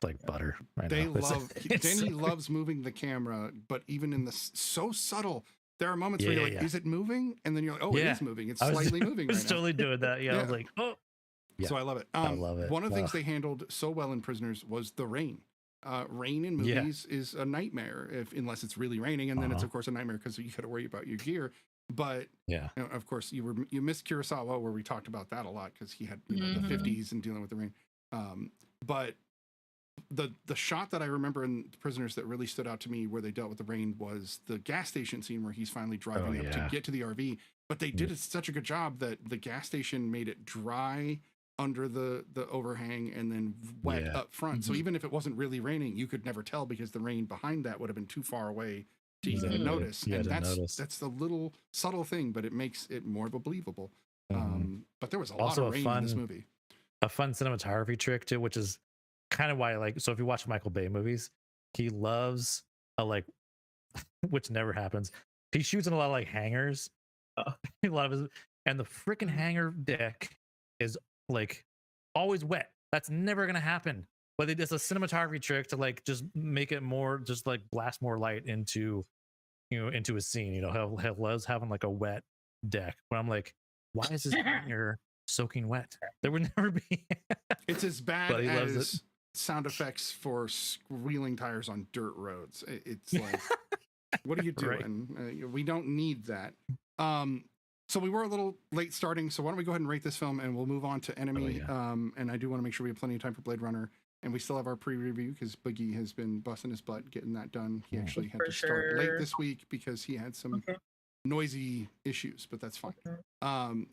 like butter. Denny loves moving the camera, but even in so subtle, there are moments where you're like, is it moving? And then you're like, oh, it is moving. It's slightly moving. I was totally doing that. Yeah. I was like, oh. Yeah. So I love it. I love it. One of the things they handled so well in Prisoners was the rain. Rain in movies is a nightmare unless it's really raining, and then it's of course a nightmare because you got to worry about your gear. But you know, of course, you missed Kurosawa, where we talked about that a lot because he had the 50s and dealing with the rain. But the shot that I remember in Prisoners that really stood out to me, where they dealt with the rain, was the gas station scene where he's finally driving up to get to the RV. But they did such a good job that the gas station made it dry under the overhang and then wet up front. So even if it wasn't really raining, you could never tell because the rain behind that would have been too far away to even notice. And that's the little subtle thing, but it makes it more believable. But there was lot of rain in this movie. A fun cinematography trick too, which is kind of why so if you watch Michael Bay movies, he loves which never happens. He shoots in a lot of like hangars. A lot of his, and the freaking hangar deck is like always wet. That's never gonna happen. But it's a cinematography trick to like just make it more, just like blast more light into a scene. You know, he loves having like a wet deck. But I'm like, why is this hangar soaking wet? There would never be. It's as bad as sound effects for squealing tires on dirt roads. It's like, what are you doing? We don't need that. So we were a little late starting, so why don't we go ahead and rate this film and we'll move on to Enemy. And I do want to make sure we have plenty of time for Blade Runner, and we still have our pre-review because Biggie has been busting his butt getting that done. He actually had to start late this week because he had some noisy issues, but that's fine.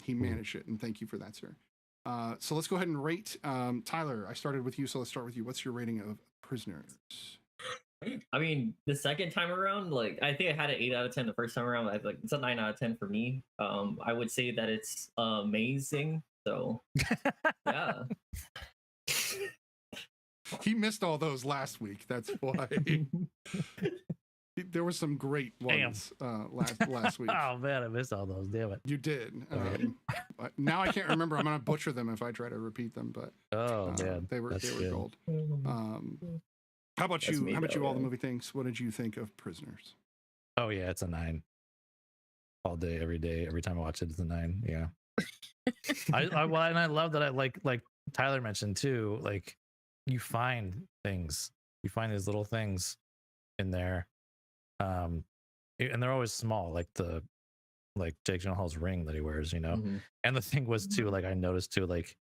He managed it, and thank you for that, sir. So let's go ahead and rate. Tyler, I started with you, so let's start with you. What's your rating of Prisoners? I mean, the second time around, like I think I had an 8 out of 10 the first time around. Like it's a 9 out of 10 for me. I would say that it's amazing. So yeah. He missed all those last week. That's why. There were some great ones last week. Oh man, I missed all those. Damn it. You did. Now I can't remember. I'm gonna butcher them if I try to repeat them. But man, they were gold. How about you? How about you? All the movie things. What did you think of Prisoners? Oh yeah, it's a 9. All day, every day, every time I watch it, it's a 9. Yeah. And I love that. I like Tyler mentioned too. Like you find things, you find these little things in there, and they're always small, like Jake Gyllenhaal's ring that he wears, you know. Mm-hmm. And the thing was too, like I noticed too, like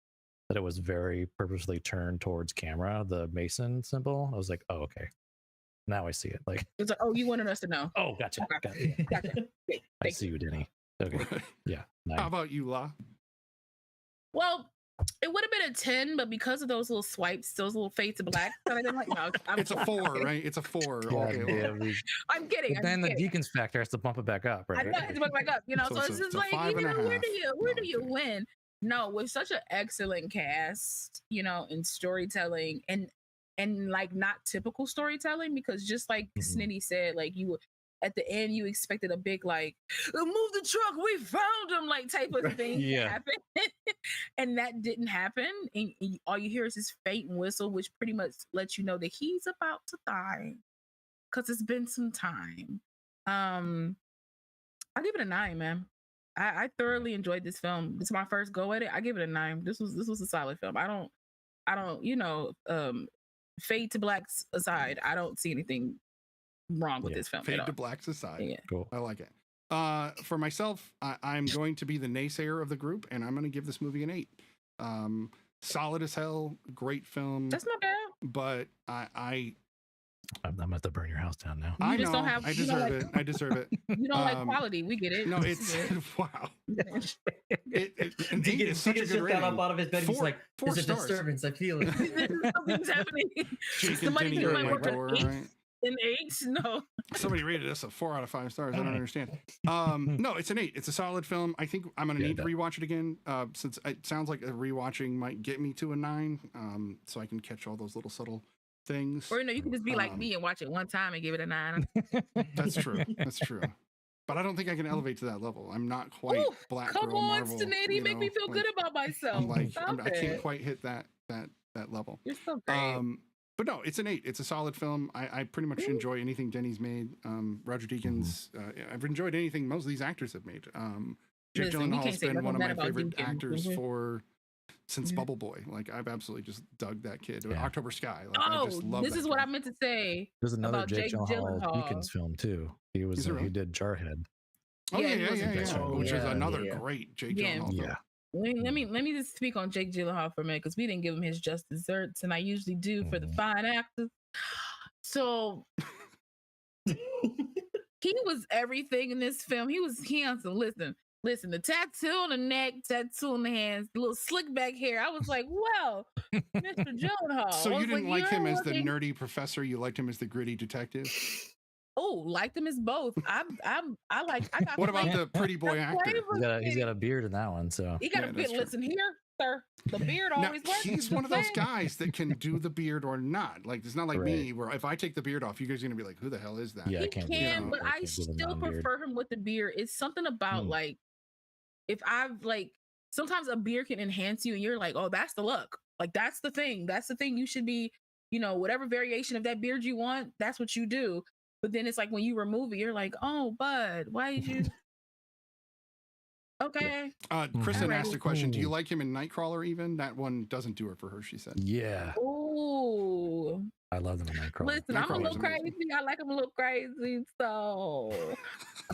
that it was very purposely turned towards camera, the Mason symbol. I was like, oh, okay. Now I see it. Like it's like, oh, you wanted us to know. Oh, gotcha. Gotcha. I see you, Denny. Okay. Yeah. 9. How about you, La? Well, it would have been a 10, but because of those little swipes, those little fades to black, that I didn't like. No, it's a 4, right? It's a 4. I'm kidding. But then the Deacon's factor has to bump it back up, right? I know, it's bump it back up. You know, so it's just like, you know, where do you win? No, with such an excellent cast, you know, in storytelling and like not typical storytelling, because just like Snitty said, like you at the end you expected a big like move the truck, we found him, like type of thing to happen. And that didn't happen. And all you hear is his faint whistle, which pretty much lets you know that he's about to die because it's been some time. I'll give it a 9, man. I thoroughly enjoyed this film. This is my first go at it. I give it a 9. This was a solid film. I don't, you know, fade to blacks aside, I don't see anything wrong with this film. Fade to blacks aside. Yeah. Cool. I like it. For myself, I'm going to be the naysayer of the group, and I'm going to give this movie an 8. Solid as hell, great film. That's not bad. But I'm gonna have to burn your house down now. I know. I deserve it. I deserve it. You don't like quality. We get it. No, it's wow. An 8 is such a good just rating. got up out of his bed. He's like, "There's a disturbance. I feel it." Something's happening. Somebody think it might work an 8? No. Somebody rated us a 4 out of 5 stars. I don't understand. No, it's an 8. It's a solid film. I think I'm gonna need to rewatch it again, since it sounds like a rewatching might get me to a 9. So I can catch all those little subtle things. Or you can just be like me and watch it one time and give it a 9. That's true. That's true. But I don't think I can elevate to that level. I'm not quite BlackGirlMarvel. Come on, Snitty, make me feel good about myself. I can't quite hit that level. You're so great. But no, it's an 8. It's a solid film. I pretty much enjoy anything Denny's made. Roger Deakins. I've enjoyed anything most of these actors have made. Jake Gyllenhaal's been one of my favorite actors since Bubble Boy. Like I've absolutely just dug that kid. October Sky. Like, I just love this is what I meant to say. There's another about Jake Gyllenhaal Deakins film too. He did Jarhead. Oh yeah. Which is another great Jake Gyllenhaal film. Let me just speak on Jake Gyllenhaal for a minute, because we didn't give him his just desserts, and I usually do for the fine actors. So he was everything in this film. He was handsome. Listen, the tattoo on the neck, tattoo on the hands, the little slick back hair. I was like, well, Mr. Gyllenhaal. So you didn't like him as the nerdy professor. You liked him as the gritty detective. Oh, liked him as both. I got. What about the pretty boy actor? He's got a beard in that one, so he got a beard. Listen here, sir. The beard always works. He's one of those guys that can do the beard or not. Like it's not like me, where if I take the beard off, you guys are gonna be like, "Who the hell is that?" Yeah, he can, but I still prefer him with the beard. It's something about like, if I've like, sometimes a beard can enhance you, and you're like, "Oh, that's the look. Like that's the thing. That's the thing. You should be, you know, whatever variation of that beard you want. That's what you do." But then it's like when you remove it, you're like, "Oh, bud, why did you?" Okay. Kristen asked a question. Do you like him in Nightcrawler? Even that one doesn't do it for her. She said. Yeah. Ooh. I love him in Nightcrawler. Listen, I'm a little crazy. I like him a little crazy. So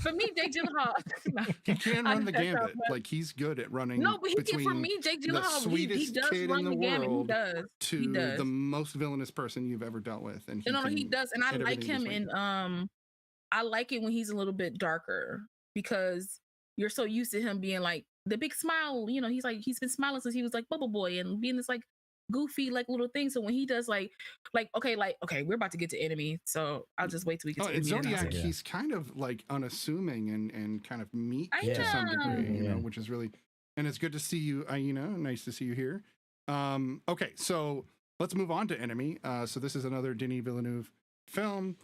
for me, Jake Gyllenhaal. He can run the gambit. Like he's good at running. No, but he can. For me, Jake Gyllenhaal, he does run the gambit. He does. To the most villainous person you've ever dealt with, and he does. And I like him in I like it when he's a little bit darker. because you're so used to him being like the big smile, you know, he's been smiling since he was like Bubble Boy and being this like goofy like little thing. So when he does like okay, we're about to get to Enemy, so I'll just wait till we get to Enemy. Zodiac, he's kind of like unassuming and kind of meek to some degree, you know, which is really, and it's good to see you, you know, nice to see you here. Okay, so let's move on to Enemy. So this is another Denis Villeneuve film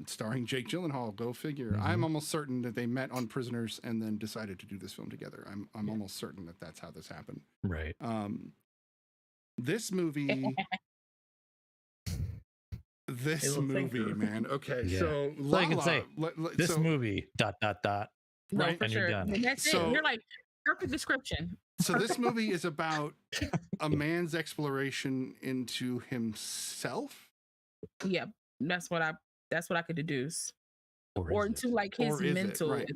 starring Jake Gyllenhaal. Go figure. I'm almost certain that they met on Prisoners and then decided to do this film together. I'm almost certain that that's how this happened. Right. This movie, man. Okay, so I can say this movie. .. No, right, for and sure. you're done. And that's So- it. You're like perfect description. So this movie is about a man's exploration into himself. Yeah, that's what I could deduce. Or Or is into it? like his Or is it? mental, Right.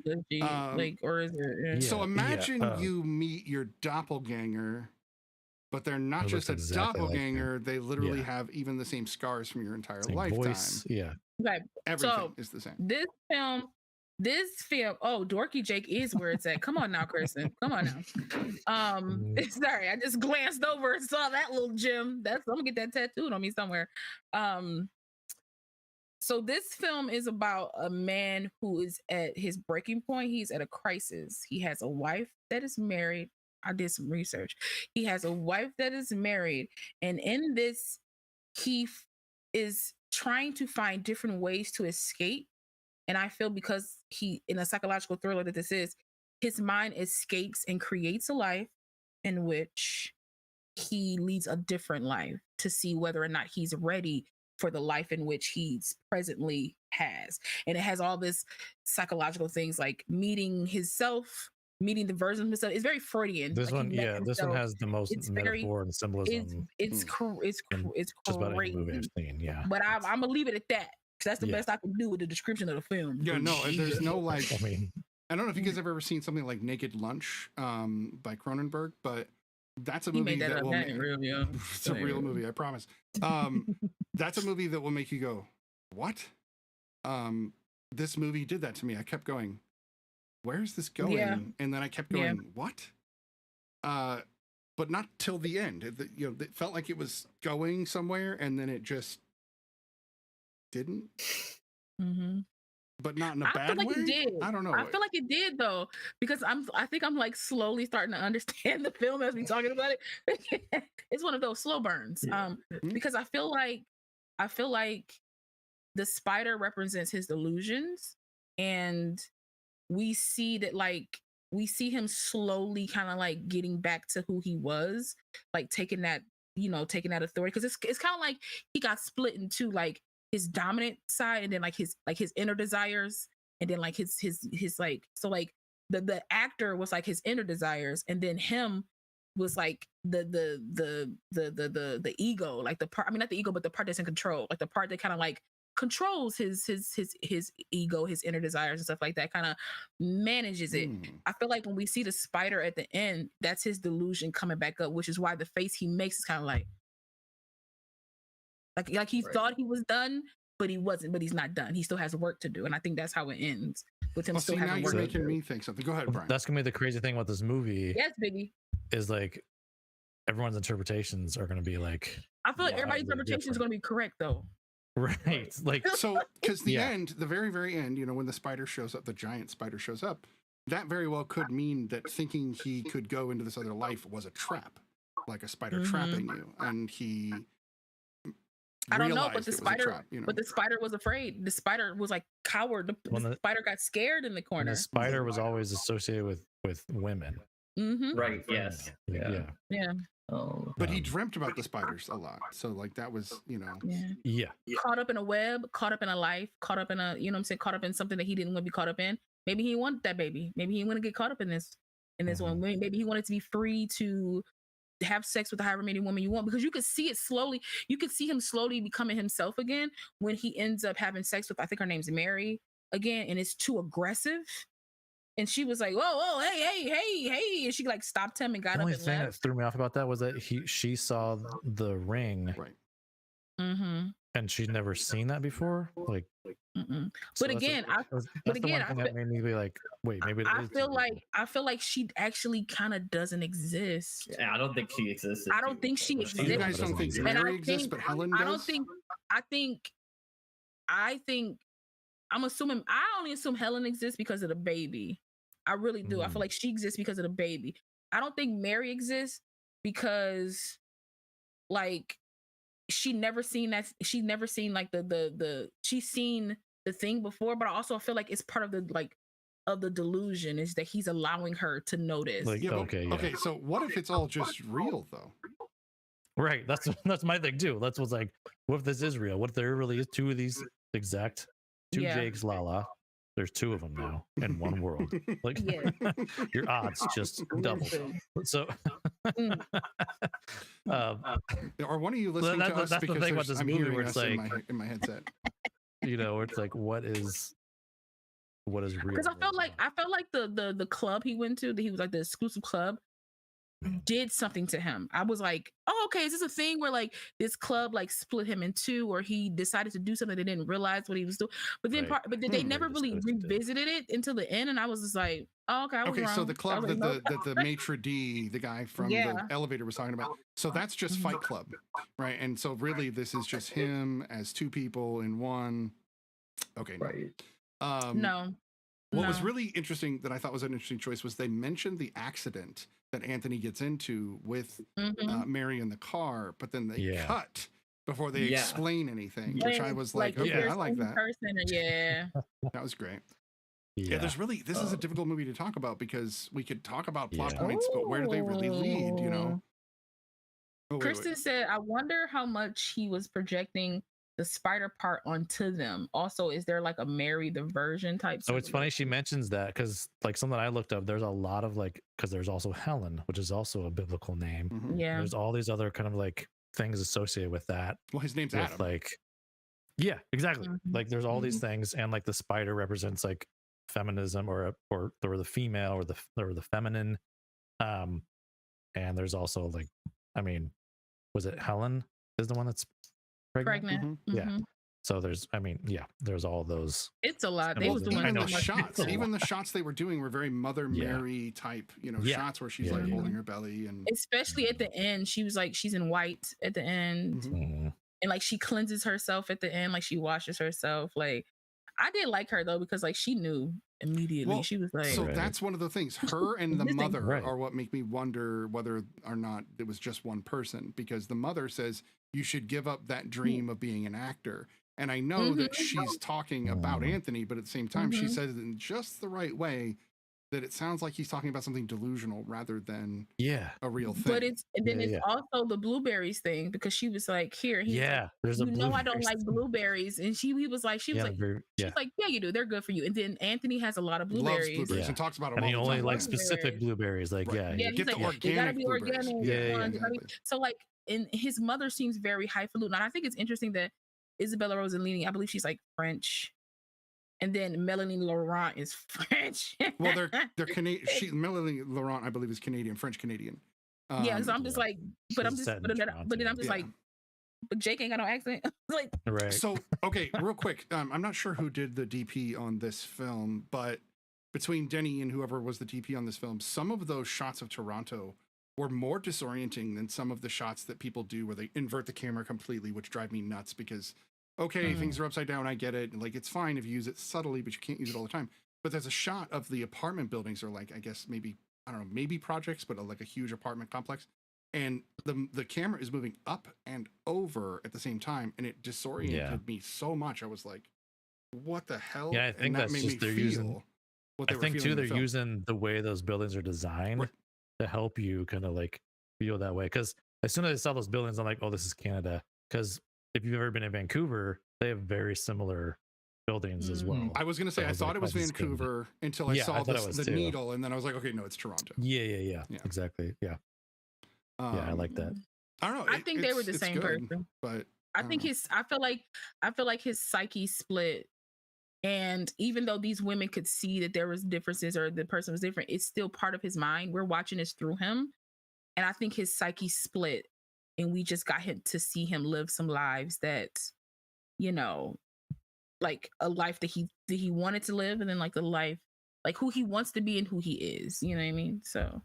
like, or is it? So Yeah, imagine yeah, you meet your doppelganger, but they're not It just looks a exactly like doppelganger. They literally Yeah. have even the same scars from your entire Same lifetime. voice. Yeah. Okay, Everything so is the same. this film, oh, Dorky Jake is where it's at. Come on now, Kristen. Come on now. Sorry, I just glanced over and saw that little gem. I'm gonna get that tattooed on me somewhere. So this film is about a man who is at his breaking point. He's at a crisis. He has a wife that is married. I did some research. He has a wife that is married, and in this, he is trying to find different ways to escape. And I feel because he, in a psychological thriller that this is, his mind escapes and creates a life in which he leads a different life to see whether or not he's ready for the life in which he's presently has. And it has all this psychological things like meeting himself, meeting the version of himself. It's very Freudian. This Like, one, he met yeah, this one himself. has the most It's very- metaphor and symbolism. It's in just about any movie I've crazy. seen. Yeah. But I'm gonna leave it at that. 'Cause that's the Yeah. best I can do with the description of the film. Yeah, no, there's no like. I mean, I don't know if you guys have ever seen something like Naked Lunch by Cronenberg, but that's a He movie made that that up. will That make, ain't real, yo. it's a real movie, I promise. That's a movie that will make you go, what? This movie did that to me. I kept going, where's this going? Yeah. And then I kept going, what? But not till the end. It felt like it was going somewhere, and then it just didn't. Mm-hmm. But not in a I bad feel like way. it did. I don't know. I feel like it did though, because I think I'm like slowly starting to understand the film as we talking about it. It's one of those slow burns. Because I feel like the spider represents his delusions, and we see him slowly kind of like getting back to who he was, like taking that authority. Because it's kind of like he got split into like his dominant side and then like his inner desires, and then like his like, so like the actor was like his inner desires, and then him was like the ego, like the part, I mean not the ego, but the part that's in control, like the part that kind of like controls his ego, his inner desires and stuff like that, kind of manages it. I feel like when we see the spider at the end, that's his delusion coming back up, which is why the face he makes is kind of like he thought he was done, but he wasn't. But he's not done. He still has work to do, and I think that's how it ends with him still having work. Now to you're making do. me think something. Go ahead, Brian. that's gonna be the crazy thing about this movie. Yes, Biggie. Is like everyone's interpretations are gonna be like. I feel like everybody's wildly interpretation is going to be correct, though. Right. Like so, because the end, the very, very end, when the spider shows up, the giant spider shows up, that very well could mean that thinking he could go into this other life was a trap, like a spider trapping you, and he. I don't know, but realized it was a trap, but the spider was afraid. The spider was like coward. The spider got scared in the corner. the spider was always associated with women. Mm-hmm. Right. Yes. Yeah. Oh. But he dreamt about the spiders a lot, so like that was, Yeah. Caught up in a web, caught up in a life, caught up in a, caught up in something that he didn't want to be caught up in. Maybe he wanted that baby. Maybe he wanted to get caught up in this one. Maybe he wanted to be free to have sex with however many women you want, because you could see it slowly. You could see him slowly becoming himself again when he ends up having sex with, I think her name's Mary again, and it's too aggressive. And she was like, whoa, hey. And she like stopped him and got The up only and thing left. that threw me off about that was that she saw the ring. right. Mm-hmm. and she's never seen that before. Like, Mm-mm. so But again, that's but the again, one thing that made me be like, wait, maybe it I is feel like she actually kind of doesn't exist. Yeah, I don't think she exists. I don't think she Well, So you guys exists. don't think And Mary exists, but Helen does? I don't think. I think. I'm assuming. I only assume Helen exists because of the baby. I really do. I feel like she exists because of the baby. I don't think Mary exists because, like, she never seen that. She never seen like the. She's seen the thing before, but I also feel like it's part of the of the delusion is that he's allowing her to notice. like, Yeah, but- okay, yeah. Okay, so what if it's all just real though? Right. That's my thing too. That's what's like, what if this is real? What if there really is two of these exact two Yeah. Jakes Lala? There's two of them now in one world. Like Yeah. your odds just double. Listen. So Mm. Are one of you listening to us that's the because thing about there's- this I'm movie hearing where it's us in like, my headset? you know, where it's like, what is real? Because I felt like the club he went to, that he was like the exclusive club, did something to him. I was like, oh, okay, is this a thing where like this club like split him in two, or he decided to do something they didn't realize what he was doing? But then Right. but then they Hmm. never really revisited it until the end, and I was just like, oh, okay, I was Okay, wrong. so the club I was that like, the maitre d, the guy from Yeah. the elevator was talking about, so that's just Mhm. Fight Club, right? And so really this is just him as two people in one. Okay, no. Right. no. What was No. really interesting that I thought was an interesting choice was they mentioned the accident that Anthony gets into with Mhm. Mary in the car, but then they Yeah. cut before they Yeah. explain anything, which I was like, if okay, there's I like one that. person, yeah. That was great. Yeah, this is a difficult movie to talk about because we could talk about plot Yeah. points, but where do they really lead, you know? Oh, wait, Kristen said, I wonder how much he was projecting the spider part onto them. Also, is there like a Mary the Virgin type? So it's funny she mentions that because like something I looked up, there's a lot of like, because there's also Helen, which is also a biblical name. Mhm. Yeah. There's all these other kind of like things associated with that. Well, his name's With Adam. like, yeah, exactly. Mhm. Like there's all these things, and like the spider represents like feminism or the female or the feminine. And there's also like, I mean, was it Helen is the one that's pregnant? pregnant. Mhm. Yeah. Mhm. So there's there's all those. It's a lot. They Well, was Well, doing even I know. the so much. shots, It's a even the shots they were doing were very Mother Yeah. Mary type, Yeah. shots where she's Yeah, like yeah. holding her belly and Especially at the end, she was like, she's in white at the end, Mhm. Mhm. and like she cleanses herself at the end, like she washes herself. Like, I did like her though because like she knew immediately. Well, She was like, so Right. that's one of the things. Her and the Missing. mother Right. are what make me wonder whether or not it was just one person, because the mother says you should give up that dream of being an actor. And I know that she's talking about Mhm. Anthony, but at the same time, she Mhm. says it in just the right way that it sounds like he's talking about something delusional rather than Yeah. a real thing. but it's and then Yeah, it's yeah. also the blueberries thing, because she was like, here, he's like, Yeah. There's a you know I don't blueberries like thing. blueberries, and she was like, Yeah, yeah. yeah, you do, they're good for you. And then Anthony has a lot of Loves blueberries. blueberries Yeah. and talks about them And he all the only time. likes yeah. specific blueberries. Like, Right. yeah. Yeah, Get he's the like, they gotta organic be blueberries. organic. Yeah, yeah, ones, exactly. So like, and his mother seems very highfalutin. And I think it's interesting that Isabella Rossellini, I believe she's like French, and then Melanie Laurent is French. Well, they're Canadian. Melanie Laurent, I believe, is Canadian, French Canadian. Yeah, so I'm just yeah. like, but I'm She's just, set in but then I'm just Yeah. like, but Jake ain't got no accent. Like, Right. So, okay, real quick. I'm not sure who did the DP on this film, but between Denny and whoever was the DP on this film, some of those shots of Toronto were more disorienting than some of the shots that people do where they invert the camera completely, which drive me nuts because, okay, things are upside down. I get it. Like, it's fine if you use it subtly, but you can't use it all the time. But there's a shot of the apartment buildings, or like, I guess maybe, I don't know, maybe projects, but like a huge apartment complex. And the camera is moving up and over at the same time, and it disoriented me so much. I was like, "What the hell?" Yeah, I think and that's made just me they're feel using. what they I were think feeling too in the they're film. using the way those buildings are designed Right. to help you kind of like feel that way. Because as soon as I saw those buildings, I'm like, oh, this is Canada. Because if you've ever been in Vancouver, they have very similar buildings as well. I was gonna say So I was thought like, it was oh, this is Canada. Vancouver until I Yeah, I saw thought it was the too. needle, and then I was like, "Okay, no, it's Toronto." Yeah, Yeah. exactly. Yeah, I like that. I don't know. I think they were the same person. but I think don't know. I feel like his psyche split. And even though these women could see that there was differences or the person was different, it's still part of his mind. We're watching this through him. And I think his psyche split, and we just got him to see him live some lives that you know, like a life that he wanted to live, and then like the life, like who he wants to be and who he is. You know what I mean? So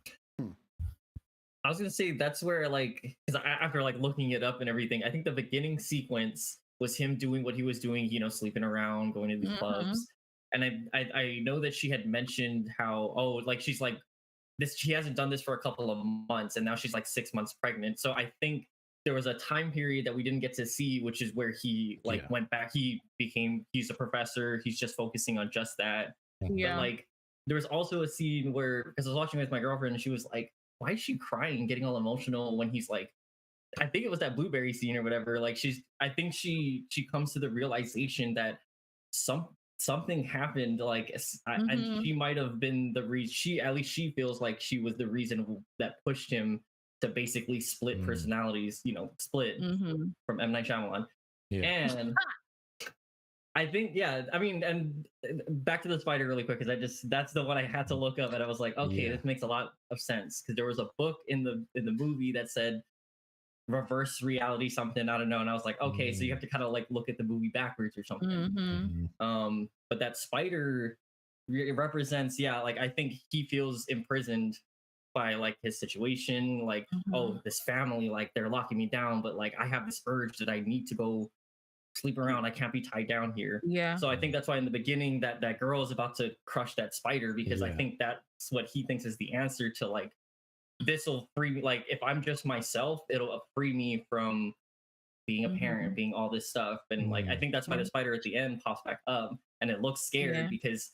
I was gonna say that's where like, because after like looking it up and everything, I think the beginning sequence was him doing what he was doing, you know, sleeping around, going to these clubs. And I know that she had mentioned how, oh, like she's like this, she hasn't done this for a couple of months, and now she's like 6 months pregnant. So I think there was a time period that we didn't get to see, which is where he like went back. He's a professor. He's just focusing on just that. Yeah. But like there was also a scene where, because I was watching with my girlfriend, and she was like, why is she crying, getting all emotional when he's like, I think it was that blueberry scene or whatever. Like I think she comes to the realization that something happened. Like, and she might have been the reason. At least she feels like she was the reason that pushed him to basically split personalities. You know, split from M. Night Shyamalan. Yeah. And I think, yeah, I mean, and back to the spider really quick, because that's the one I had to look up, and I was like, okay, this makes a lot of sense, because there was a book in the movie that said reverse reality something, I don't know, and I was like, okay, so you have to kind of like look at the movie backwards or something. But that spider represents, yeah, like I think he feels imprisoned by like his situation, like, oh, this family, like they're locking me down, but like I have this urge that I need to go sleep around. I can't be tied down here. Yeah. So I think that's why in the beginning that girl is about to crush that spider, because I think that's what he thinks is the answer to like, this will free me. Like if I'm just myself, it'll free me from being a parent, being all this stuff. And like, I think that's why the spider at the end pops back up, and it looks scared because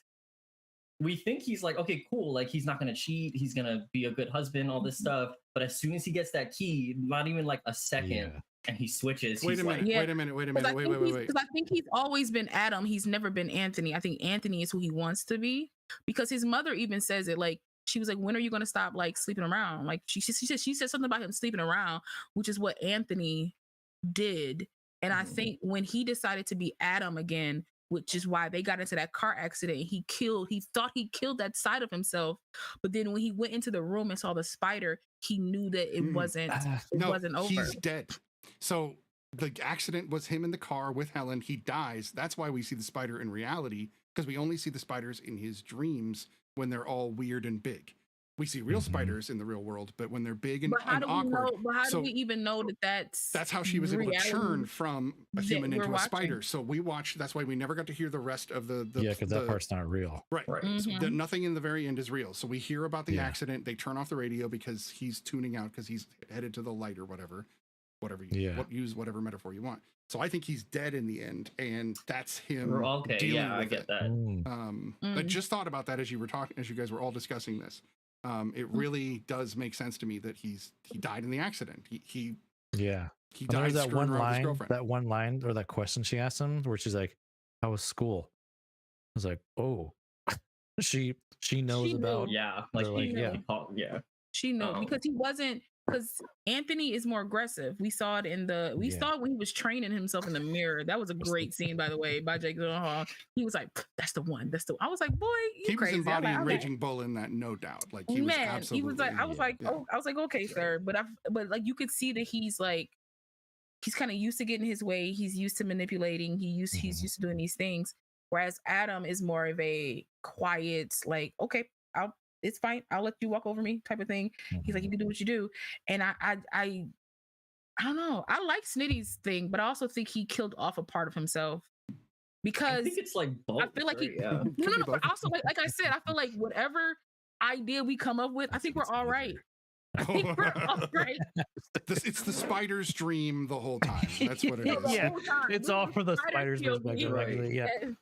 we think he's like, okay, cool. Like he's not going to cheat. He's going to be a good husband, all this stuff. But as soon as he gets that key, not even like a second, and he switches. Wait a minute. Because I think he's always been Adam. He's never been Anthony. I think Anthony is who he wants to be, because his mother even says it. Like she was like, when are you going to stop like sleeping around? Like she said something about him sleeping around, which is what Anthony did. And I think when he decided to be Adam again, which is why they got into that car accident, he thought he killed that side of himself. But then when he went into the room and saw the spider, he knew that it wasn't over. He's dead. So the accident was him in the car with Helen. He dies. That's why we see the spider in reality, because we only see the spiders in his dreams when they're all weird and big. We see real spiders in the real world, but when they're big and awkward. Do we even know that that's how she was able to churn from a human into a spider? So we watched. That's why we never got to hear the rest of the because that part's not real. Right. So nothing in the very end is real. So we hear about the accident. They turn off the radio because he's tuning out, because he's headed to the light or whatever use whatever metaphor you want. So I think he's dead in the end, and that's him dealing with I get that. I just thought about that as you were talking, as you guys were all discussing this. It really does make sense to me that he died in the accident. He died. That one line or that question she asked him where she's like, how was school? I was like, oh, she knows about. She knows, because he wasn't. Because Anthony is more aggressive. We saw it saw it when he was training himself in the mirror. That was a great scene, by the way, by Jake Gyllenhaal. He was like, "That's the one. That's the." I was like, "Boy, you crazy." He was embodying Raging Bull in that, no doubt. Like he was absolutely. He was like, I was like, okay, sir. But like you could see that he's kind of used to getting his way. He's used to manipulating. He's used to doing these things. Whereas Adam is more of a quiet, like, okay, it's fine, I'll let you walk over me type of thing. He's like, you can do what you do. And I don't know. I like Sniddy's thing, but I also think he killed off a part of himself, because I think it's like both. I feel like no. But also, like I said, I feel like whatever idea we come up with, I think we're all right. I think we're all right. It's the spider's dream the whole time. That's what it is. It's all for the spider's perspective.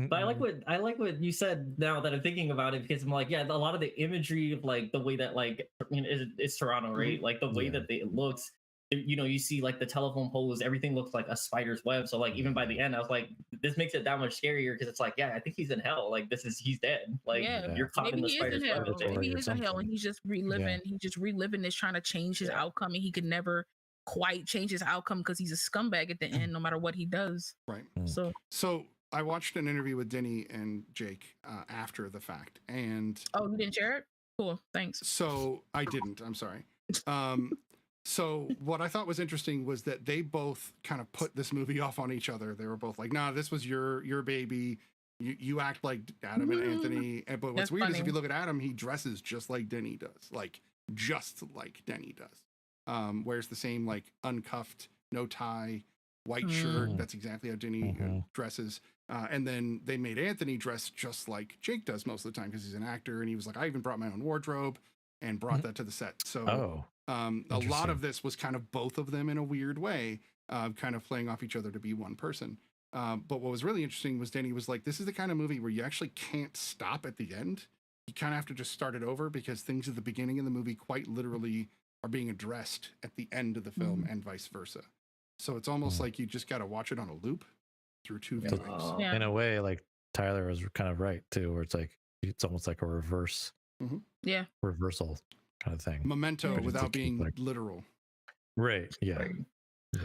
But I like what you said now that I'm thinking about it, because I'm like, a lot of the imagery of like the way that like it's Toronto, right? Like the way that it looks, you see like the telephone poles, everything looks like a spider's web. So like even by the end, I was like, this makes it that much scarier, because it's like, I think he's in hell. Like he's dead. Like you're caught in the spider's web. Maybe he is in hell, and he's just reliving. He's just reliving this, trying to change his outcome, and he could never quite change his outcome because he's a scumbag at the end, no matter what he does. Right. So I watched an interview with Denny and Jake after the fact, and you didn't share it? Cool, thanks. So I didn't. I'm sorry. So what I thought was interesting was that they both kind of put this movie off on each other. They were both like, "Nah, this was your baby. You act like Adam and Anthony." But what's weird is if you look at Adam, he dresses just like Denny does, like just like Denny does. Wears the same like uncuffed, no tie, white shirt. That's exactly how Denny dresses. And then they made Anthony dress just like Jake does most of the time because he's an actor. And he was like, "I even brought my own wardrobe and brought that to the set." So a lot of this was kind of both of them in a weird way, kind of playing off each other to be one person. But what was really interesting was Denny was like, this is the kind of movie where you actually can't stop at the end. You kind of have to just start it over because things at the beginning of the movie quite literally are being addressed at the end of the film and vice versa. So it's almost like you just got to watch it on a loop through two viewings. In a way, like Tyler was kind of right too, where it's like, it's almost like a reversal kind of thing. Memento without being like, literal. Right. Yeah.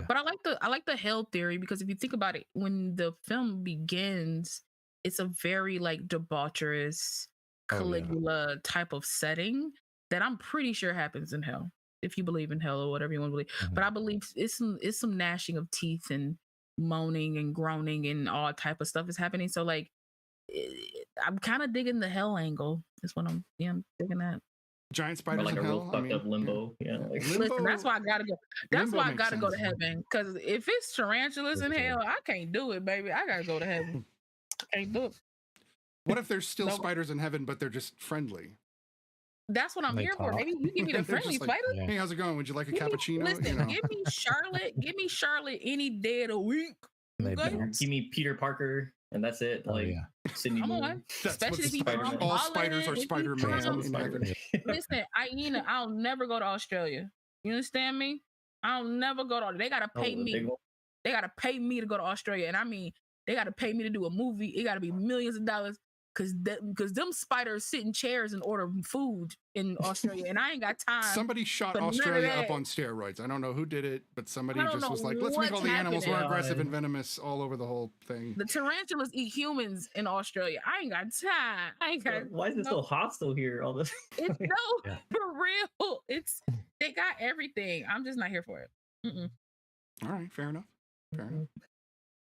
But I like the hell theory because if you think about it, when the film begins, it's a very like debaucherous Caligula type of setting that I'm pretty sure happens in hell. If you believe in hell or whatever you want to believe. But I believe it's some gnashing of teeth and moaning and groaning and all type of stuff is happening. So like I'm kind of digging the hell angle. Is what I'm digging that. Giant spiders like in a hell. real fucked up limbo. Yeah. Like, listen, that's why I gotta go. That's why I gotta go to heaven. Because if it's tarantulas in hell, I can't do it, baby. I gotta go to heaven. I can't do it. What if there's still spiders in heaven, but they're just friendly? That's what I'm here for. Maybe you give me the friendly like, spiders. Hey, how's it going? Would you like a cappuccino? Listen, give me Charlotte. Give me Charlotte any day of the week. Okay? Give me Peter Parker, and that's it. Sidney Come on. Especially if all spiders are Spider-Man in heaven. Listen, I'll never go to Australia. You understand me? I'll never go to. They gotta pay me. They gotta pay me to go to Australia, and I mean, they gotta pay me to do a movie. It gotta be millions of dollars. Because them spiders sit in chairs and order food in Australia, and I ain't got time. Somebody shot Australia up on steroids. I don't know who did it, but somebody just was like, let's make all the animals more aggressive and venomous all over the whole thing. The tarantulas eat humans in Australia. I ain't got time. I ain't got. Why is it so hostile here? All this. It's for real. They got everything. I'm just not here for it. All right, fair enough. Fair enough.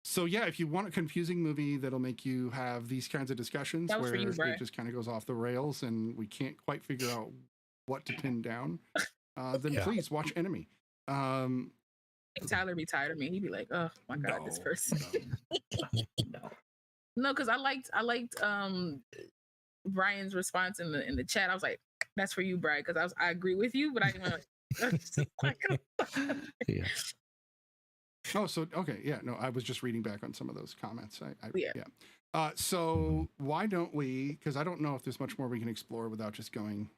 So yeah, if you want a confusing movie that'll make you have these kinds of discussions where it just kind of goes off the rails and we can't quite figure out what to pin down, then please watch Enemy. Tyler be tired of me. He'd be like, "Oh my god, this person." No, because I liked Brian's response in the chat. I was like, "That's for you, Brian," because I agree with you, but I didn't want to. Oh, so okay, yeah. No, I was just reading back on some of those comments. So why don't we? Because I don't know if there's much more we can explore without just going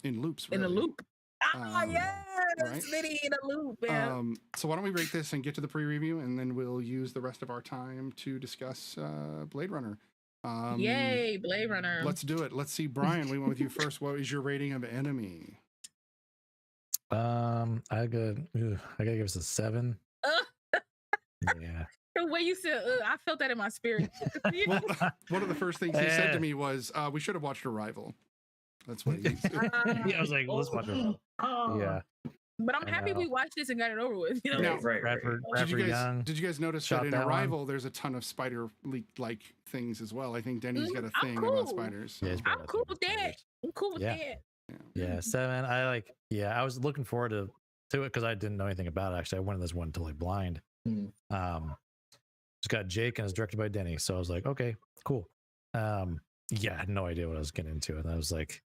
in loops. Really. In a loop. Smitty in a loop. Yeah. So why don't we rate this and get to the pre-review, and then we'll use the rest of our time to discuss Blade Runner. Yay, Blade Runner! Let's do it. Let's see, Brian. We went with you first. What is your rating of Enemy? I gotta give us a 7. Yeah. The way you said, I felt that in my spirit. Well, one of the first things he said to me was, "We should have watched Arrival." That's what he said. I was like, "Let's watch Arrival." Yeah. But I'm happy we watched this and got it over with. You know? Now, Bradford did you guys notice that in Arrival there's a ton of spider like things as well? I think Denny's got a thing about spiders. So. Yeah, I'm cool with that. I'm cool with that. Yeah, 7. I was looking forward to it because I didn't know anything about it. Actually, I went in this one totally blind. It's got Jake and it's directed by Denny, so I was like, okay, cool. I had no idea what I was getting into, and I was like,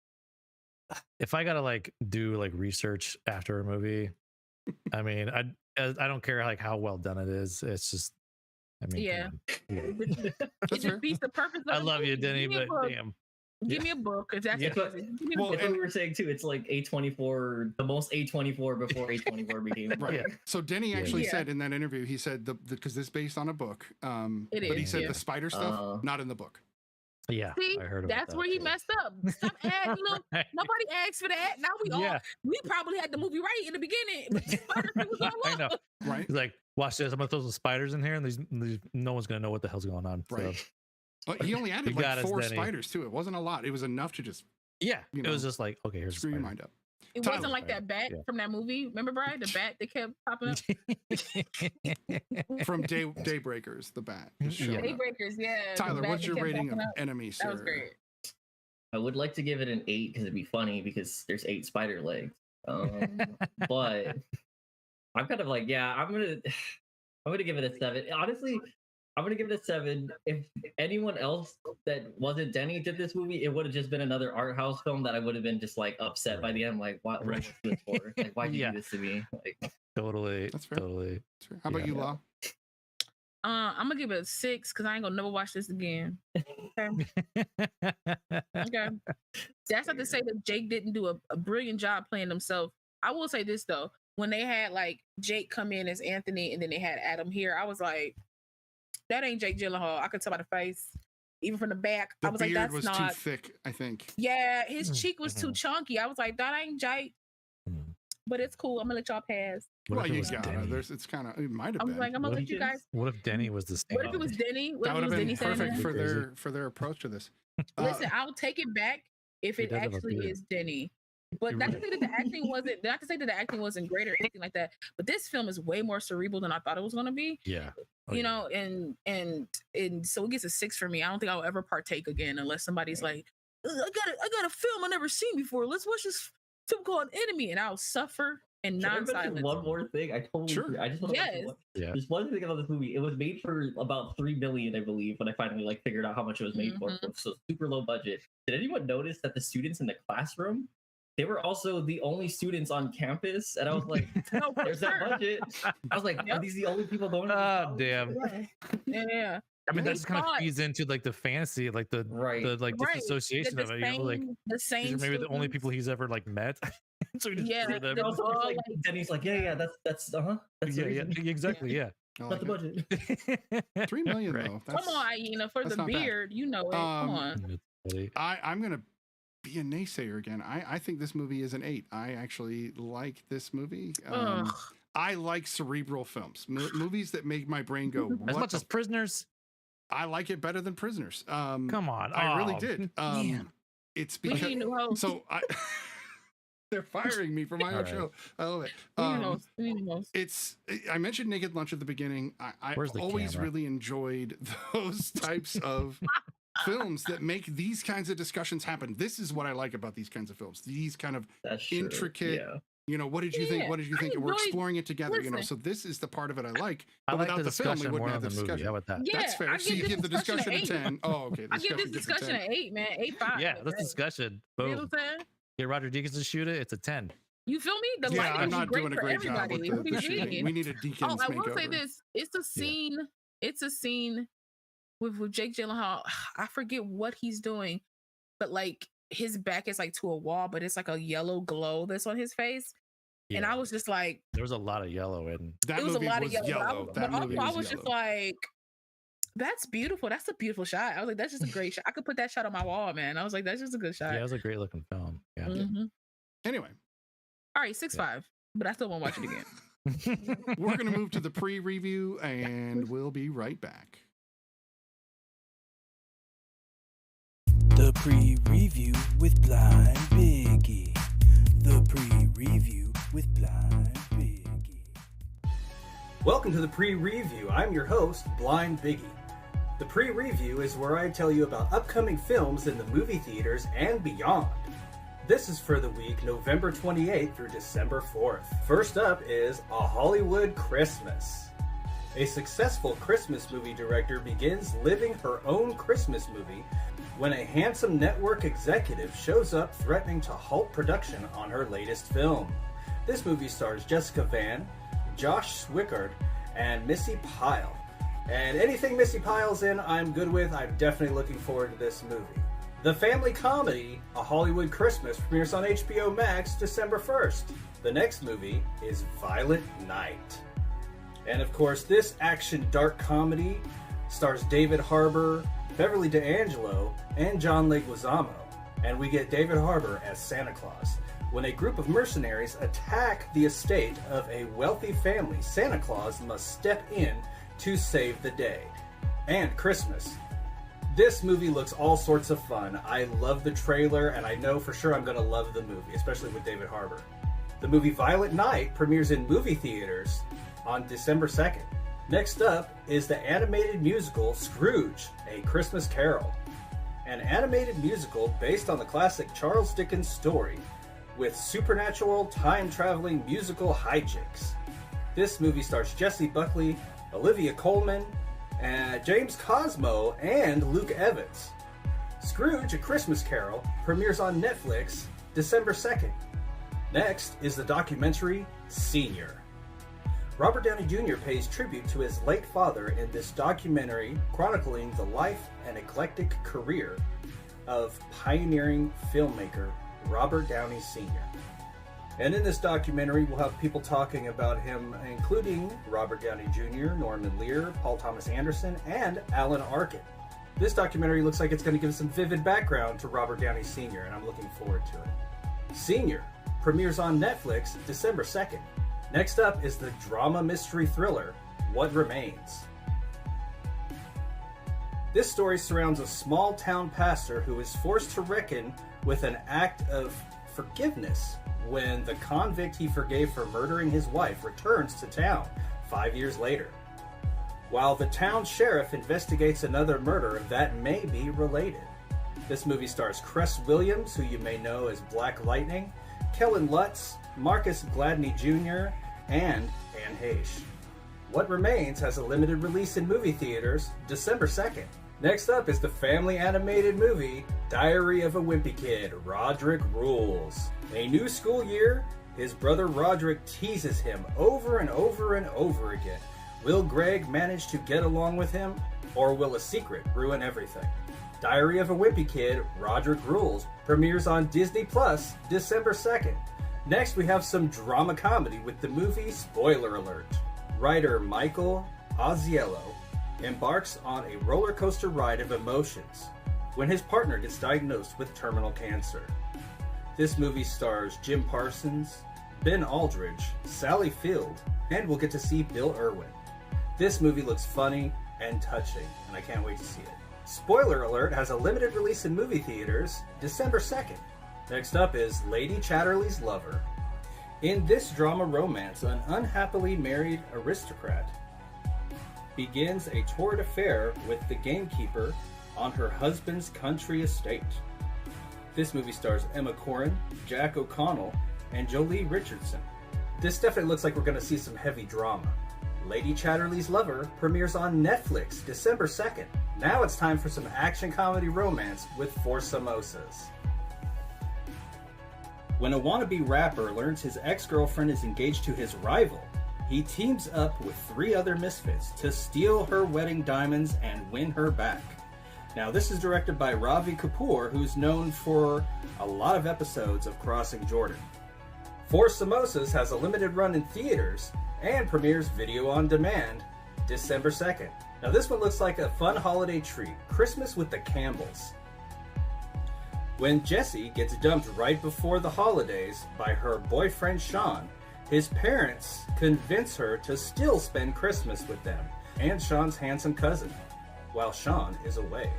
if I gotta like do like research after a movie, I mean, I don't care like how well done it is. It's just, I mean, it defeats the purpose. I love you, Denny, but damn. Give me a book. If that's what we were saying too. It's like A24, the most A24 before A24 became right. Yeah. So Denny actually said in that interview, he said because this is based on a book. But he said the spider stuff not in the book. Yeah, see, I heard that's where he messed up. Stop adding. Nobody asked for that. Now we probably had the movie right in the beginning. I know, right? He's like, watch this. I'm gonna throw some spiders in here, and these no one's gonna know what the hell's going on. Right. So. He only added like 4 spiders too. It wasn't a lot. It was enough to just it was just like, okay, here's screw your mind up. It Tyler, wasn't like that bat from that movie. Remember, Brian? The bat that kept popping up. From Daybreakers, the bat. Daybreakers, yeah. Tyler, what's your rating of Enemy, sir? That was great. I would like to give it an 8 because it'd be funny because there's 8 spider legs. But I'm kind of like, yeah, I'm gonna give it a 7. Honestly, I'm gonna give it a 7. If anyone else that wasn't Denny did this movie, it would have just been another art house film that I would have been just like upset by the end. Like, what was this for? Like, why'd you do this to me? Like, totally. That's fair. Totally. That's fair. How about you, Law? I'm gonna give it a 6 because I ain't gonna never watch this again. Okay. Okay. That's not to say that Jake didn't do a brilliant job playing himself. I will say this though. When they had like Jake come in as Anthony and then they had Adam here, I was like, that ain't Jake Gyllenhaal. I could tell by the face, even from the back. The I was beard like, that's was not too thick, I think. Yeah, his cheek was too chunky. I was like, that ain't Jake. But it's cool. I'm gonna let y'all pass. Well, you got it. It's kind of, it might have been. I was like, I'm gonna let you guys. What if Denny was the same? What if it was Denny? What That if would it have was been Denny perfect for their approach to this. Listen, I'll take it back if it actually is Denny. But not to say that the acting wasn't, not to say that the acting wasn't great or anything like that. But this film is way more cerebral than I thought it was going to be. Yeah. You know, and so it gets a 6 for me. I don't think I'll ever partake again unless somebody's like, I got a film I never seen before. Let's watch this film called Enemy, and I'll suffer in non-silence. One more thing, I totally agree. I just want to mention there's one thing about this movie. It was made for about $3 million, I believe, when I finally like figured out how much it was made for. So super low budget. Did anyone notice that the students in the classroom, they were also the only students on campus? And I was like, there's that budget. I was like, are these the only people going? Oh, damn. Yeah. I mean, that just kind of feeds into like the fantasy, like the disassociation of it. You know, like the same. Maybe the only people he's ever like met. So he just threw them. Also, like, Denny's like, that's exactly, yeah. Not the budget. $3 million though. Come on, Iena, for the beard, bad. You know it. Come on. I'm gonna be a naysayer again. I think this movie is an 8. I actually like this movie. I like cerebral films, movies that make my brain go. As much as Prisoners. I like it better than Prisoners. Come on, I really did. It's because they're firing me from my own show. I love it. I mentioned Naked Lunch at the beginning. I always really enjoyed those types of films that make these kinds of discussions happen. This is what I like about these kinds of films. These kind of intricate. You know, what did you think? What did you think? And we're exploring it together. You know, so this is the part of it I like. But without the film, we wouldn't have the discussion. How about that? Yeah, that's fair. So you give the discussion a 10. Oh, okay. I give this discussion an 8, man. 8.5. Yeah, this discussion. Boom. You know what I'm saying? Get Roger Deakins to shoot it. It's a 10. You feel me? The lighting I'm not is doing a great job with the shooting. We need a Deakins makeover. I will say this: it's a scene. It's a scene with Jake Gyllenhaal. I forget what he's doing, but like his back is like to a wall, but it's like a yellow glow that's on his face. Yeah. And I was just like, there was a lot of yellow in that. It was a lot of yellow. But I was just like, that's beautiful. That's a beautiful shot. I was like, that's just a great shot. I could put that shot on my wall, man. I was like, that's just a good shot. Yeah, it was a great looking film. Yeah. Anyway. All right, 6.5. But I still won't watch it again. We're going to move to the pre-review and we'll be right back. The pre-review with BlindBiggie. The pre-review with BlindBiggie. Welcome to the pre-review. I'm your host, BlindBiggie. The pre-review is where I tell you about upcoming films in the movie theaters and beyond. This is for the week November 28th through December 4th. First up is A Hollywood Christmas. A successful Christmas movie director begins living her own Christmas movie when a handsome network executive shows up threatening to halt production on her latest film. This movie stars Jessica Vann, Josh Swickard, and Missy Pyle. And anything Missy Pyle's in, I'm good with. I'm definitely looking forward to this movie. The family comedy, A Hollywood Christmas, premieres on HBO Max December 1st. The next movie is Violent Night. And of course, this action dark comedy stars David Harbour, Beverly D'Angelo, and John Leguizamo. And we get David Harbour as Santa Claus. When a group of mercenaries attack the estate of a wealthy family, Santa Claus must step in to save the day. And Christmas. This movie looks all sorts of fun. I love the trailer, and I know for sure I'm going to love the movie, especially with David Harbour. The movie Violent Night premieres in movie theaters on December 2nd. Next up is the animated musical Scrooge, A Christmas Carol. An animated musical based on the classic Charles Dickens story with supernatural, time-traveling musical hijinks. This movie stars Jessie Buckley, Olivia Colman, James Cosmo, and Luke Evans. Scrooge, A Christmas Carol premieres on Netflix December 2nd. Next is the documentary Senior. Robert Downey Jr. pays tribute to his late father in this documentary chronicling the life and eclectic career of pioneering filmmaker Robert Downey Sr. And in this documentary, we'll have people talking about him, including Robert Downey Jr., Norman Lear, Paul Thomas Anderson, and Alan Arkin. This documentary looks like it's going to give some vivid background to Robert Downey Sr., and I'm looking forward to it. Senior premieres on Netflix December 2nd. Next up is the drama mystery thriller, What Remains. This story surrounds a small town pastor who is forced to reckon with an act of forgiveness when the convict he forgave for murdering his wife returns to town 5 years later, while the town sheriff investigates another murder that may be related. This movie stars Cress Williams, who you may know as Black Lightning, Kellen Lutz, Marcus Gladney Jr., and Anne Heche. What Remains has a limited release in movie theaters December 2nd. Next up is the family animated movie Diary of a Wimpy Kid, Roderick Rules. In a new school year, his brother Roderick teases him over and over and over again. Will Greg manage to get along with him, or will a secret ruin everything? Diary of a Wimpy Kid, Roderick Rules premieres on Disney Plus December 2nd. Next, we have some drama comedy with the movie Spoiler Alert. Writer Michael Oziello embarks on a roller coaster ride of emotions when his partner gets diagnosed with terminal cancer. This movie stars Jim Parsons, Ben Aldridge, Sally Field, and we'll get to see Bill Irwin. This movie looks funny and touching, and I can't wait to see it. Spoiler Alert has a limited release in movie theaters December 2nd. Next up is Lady Chatterley's Lover. In this drama romance, an unhappily married aristocrat begins a torrid affair with the gamekeeper on her husband's country estate. This movie stars Emma Corrin, Jack O'Connell, and Jolie Richardson. This definitely looks like we're going to see some heavy drama. Lady Chatterley's Lover premieres on Netflix December 2nd. Now it's time for some action comedy romance with Four Samosas. When a wannabe rapper learns his ex-girlfriend is engaged to his rival, he teams up with 3 other misfits to steal her wedding diamonds and win her back. Now, this is directed by Ravi Kapoor, who's known for a lot of episodes of Crossing Jordan. Four Samosas has a limited run in theaters and premieres video on demand December 2nd. Now, this one looks like a fun holiday treat, Christmas with the Campbells. When Jessie gets dumped right before the holidays by her boyfriend Sean, his parents convince her to still spend Christmas with them and Sean's handsome cousin, while Sean is away.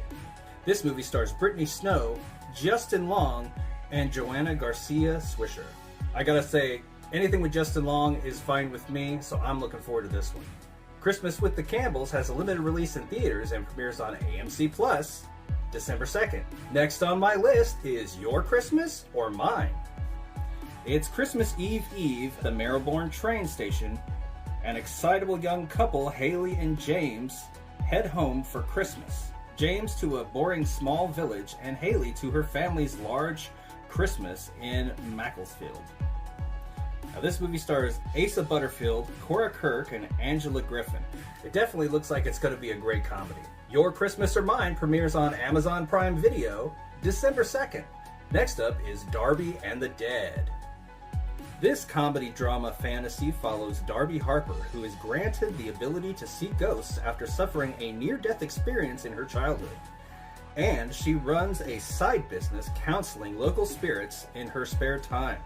This movie stars Brittany Snow, Justin Long, and Joanna Garcia Swisher. I gotta say, anything with Justin Long is fine with me, so I'm looking forward to this one. Christmas with the Campbells has a limited release in theaters and premieres on AMC Plus December 2nd. Next on my list is Your Christmas or Mine. It's Christmas Eve at the Marylebone train station. An excitable young couple, Haley and James, head home for Christmas. James to a boring small village and Haley to her family's large Christmas in Macclesfield. Now, this movie stars Asa Butterfield, Cora Kirk, and Angela Griffin. It definitely looks like it's going to be a great comedy. Your Christmas or Mine premieres on Amazon Prime Video December 2nd. Next up is Darby and the Dead. This comedy drama fantasy follows Darby Harper, who is granted the ability to see ghosts after suffering a near-death experience in her childhood. And she runs a side business counseling local spirits in her spare time.